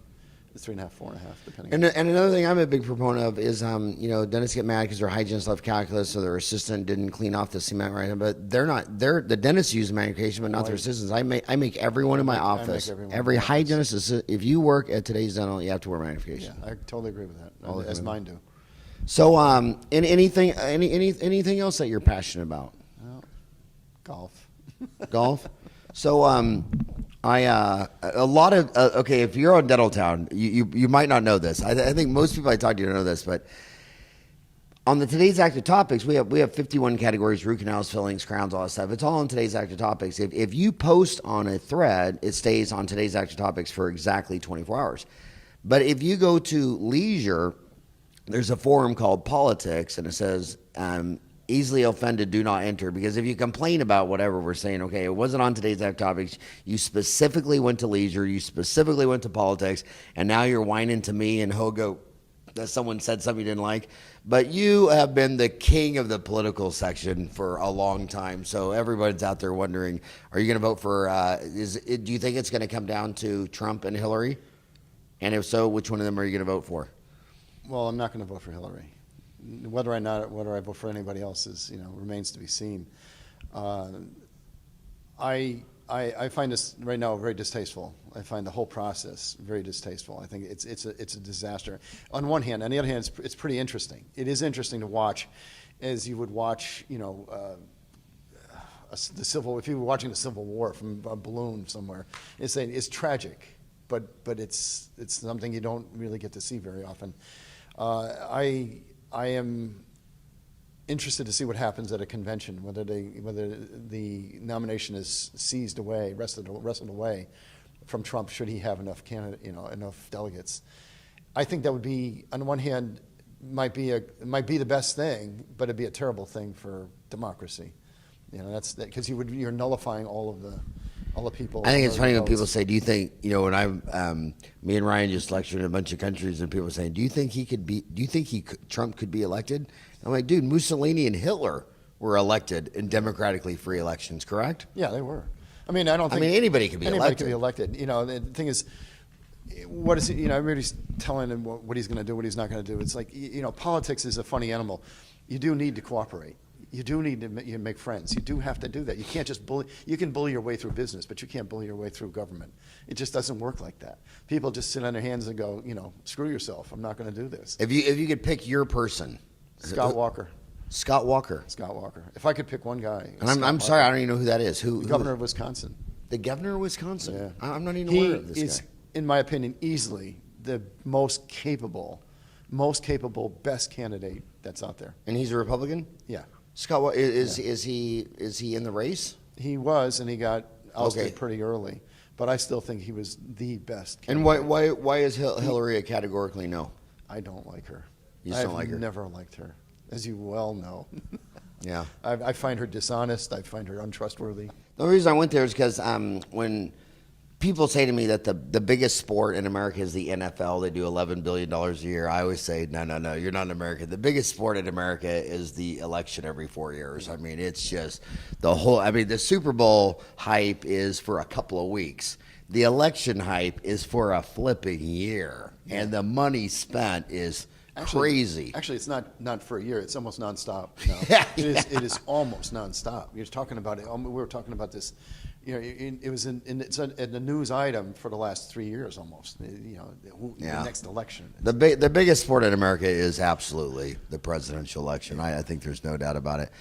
3.5, 4.5, depending. And another thing I'm a big proponent of is, dentists get mad because their hygienist left calculus, so their assistant didn't clean off the cement right. But the dentists use magnification, but not their assistants. I make everyone in my office, every hygienist, if you work at Today's Dental, you have to wear magnification. Yeah, I totally agree with that, as mine do. So, anything else that you're passionate about? Well, golf. Golf. So, if you're on Dental Town, you might not know this. I think most people I talk to don't know this, but on the Today's Active Topics, we have 51 categories: root canals, fillings, crowns, all that stuff. It's all on Today's Active Topics. If you post on a thread, it stays on Today's Active Topics for exactly 24 hours. But if you go to Leisure, there's a forum called Politics, and it says, easily offended, do not enter. Because if you complain about whatever we're saying, okay, it wasn't on Today's Active Topics, you specifically went to Leisure, you specifically went to Politics, and now you're whining to me and Hogo that someone said something you didn't like. But you have been the king of the political section for a long time, so everybody's out there wondering, are you going to vote for, do you think it's going to come down to Trump and Hillary? And if so, which one of them are you going to vote for? Well, I'm not going to vote for Hillary. Whether I vote for anybody else remains to be seen. I find this right now very distasteful. I find the whole process very distasteful. I think it's a disaster. On one hand, on the other hand, it's pretty interesting. It is interesting to watch, as you would watch, if you were watching the Civil War from a balloon somewhere. It's tragic, but it's something you don't really get to see very often. I am interested to see what happens at a convention, whether the nomination is seized away, wrestled away from Trump, should he have enough enough delegates. I think that would be, on one hand, might be the best thing, but it'd be a terrible thing for democracy. That's because you're nullifying all the people. I think it's funny when people say, do you think, when me and Ryan just lectured in a bunch of countries and people saying, do you think Trump could be elected? I'm like, dude, Mussolini and Hitler were elected in democratically free elections, correct? Yeah, they were. I mean, I don't think anybody could be anybody elected. could be elected. You know, the thing is, what is he, you know, everybody's telling him what he's going to do, what he's not going to do. It's like, you know, politics is a funny animal. You do need to cooperate. You do need to make friends. You do have to do that. You can't just bully. You can bully your way through business, but you can't bully your way through government. It just doesn't work like that. People just sit on their hands and go, you know, screw yourself. I'm not going to do this. If you could pick your person, Scott Walker. Scott Walker. Scott Walker. If I could pick one guy. And I'm sorry, I don't even know who that is. The governor of Wisconsin. The governor of Wisconsin? Yeah. I'm not even aware of this He is, guy. in my opinion, easily the most capable, best candidate that's out there. And he's a Republican? Yeah. Scott, is he in the race? He was, and he got ousted Okay. pretty early. But I still think he was the best And candidate. why is Hillary a categorically no? I don't like her. You just don't like her? I've never liked her, as you well know. Yeah. I find her dishonest. I find her untrustworthy. The reason I went there is because when people say to me that the biggest sport in America is the NFL, they do $11 billion a year, I always say, no, you're not in America. The biggest sport in America is the election every 4 years. I mean, it's just the Super Bowl hype is for a couple of weeks. The election hype is for a flipping year. And the money spent is crazy. Actually, it's not for a year. It's almost nonstop. No. Yeah, It is almost nonstop. You're talking about it. We were talking about this. You know, it was it's a news item for the last 3 years almost. You know, the next election. The biggest sport in America is absolutely the presidential election. I think there's no doubt about it.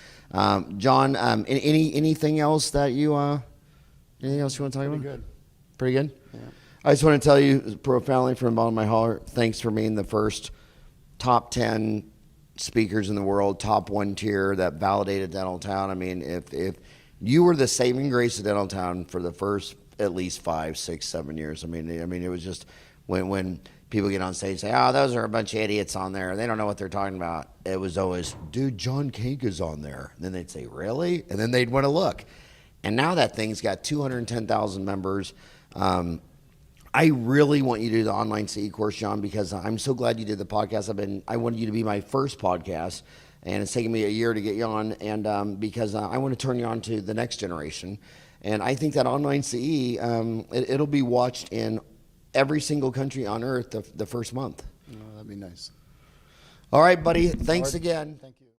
John, anything else that you anything else you want to talk about? Pretty good. Pretty good. Yeah. I just want to tell you profoundly from the bottom of my heart, thanks for being the first top 10 speakers in the world, top 1 tier that validated Dentaltown. I mean, if you were the saving grace of Dentaltown for the first at least 5, 6, 7 years. I mean, it was just when people get on stage and say, "Oh, those are a bunch of idiots on there. They don't know what they're talking about." It was always, "Dude, John Kanca's on there." And then they'd say, "Really?" And then they'd want to look. And now that thing's got 210,000 members. I really want you to do the online CE course, John, because I'm so glad you did the podcast. I wanted you to be my first podcast, and it's taken me a year to get you on, and because I want to turn you on to the next generation. And I think that online CE, it'll be watched in every single country on earth the first month. Oh, that'd be nice. All right, buddy. Thanks again. Thank you.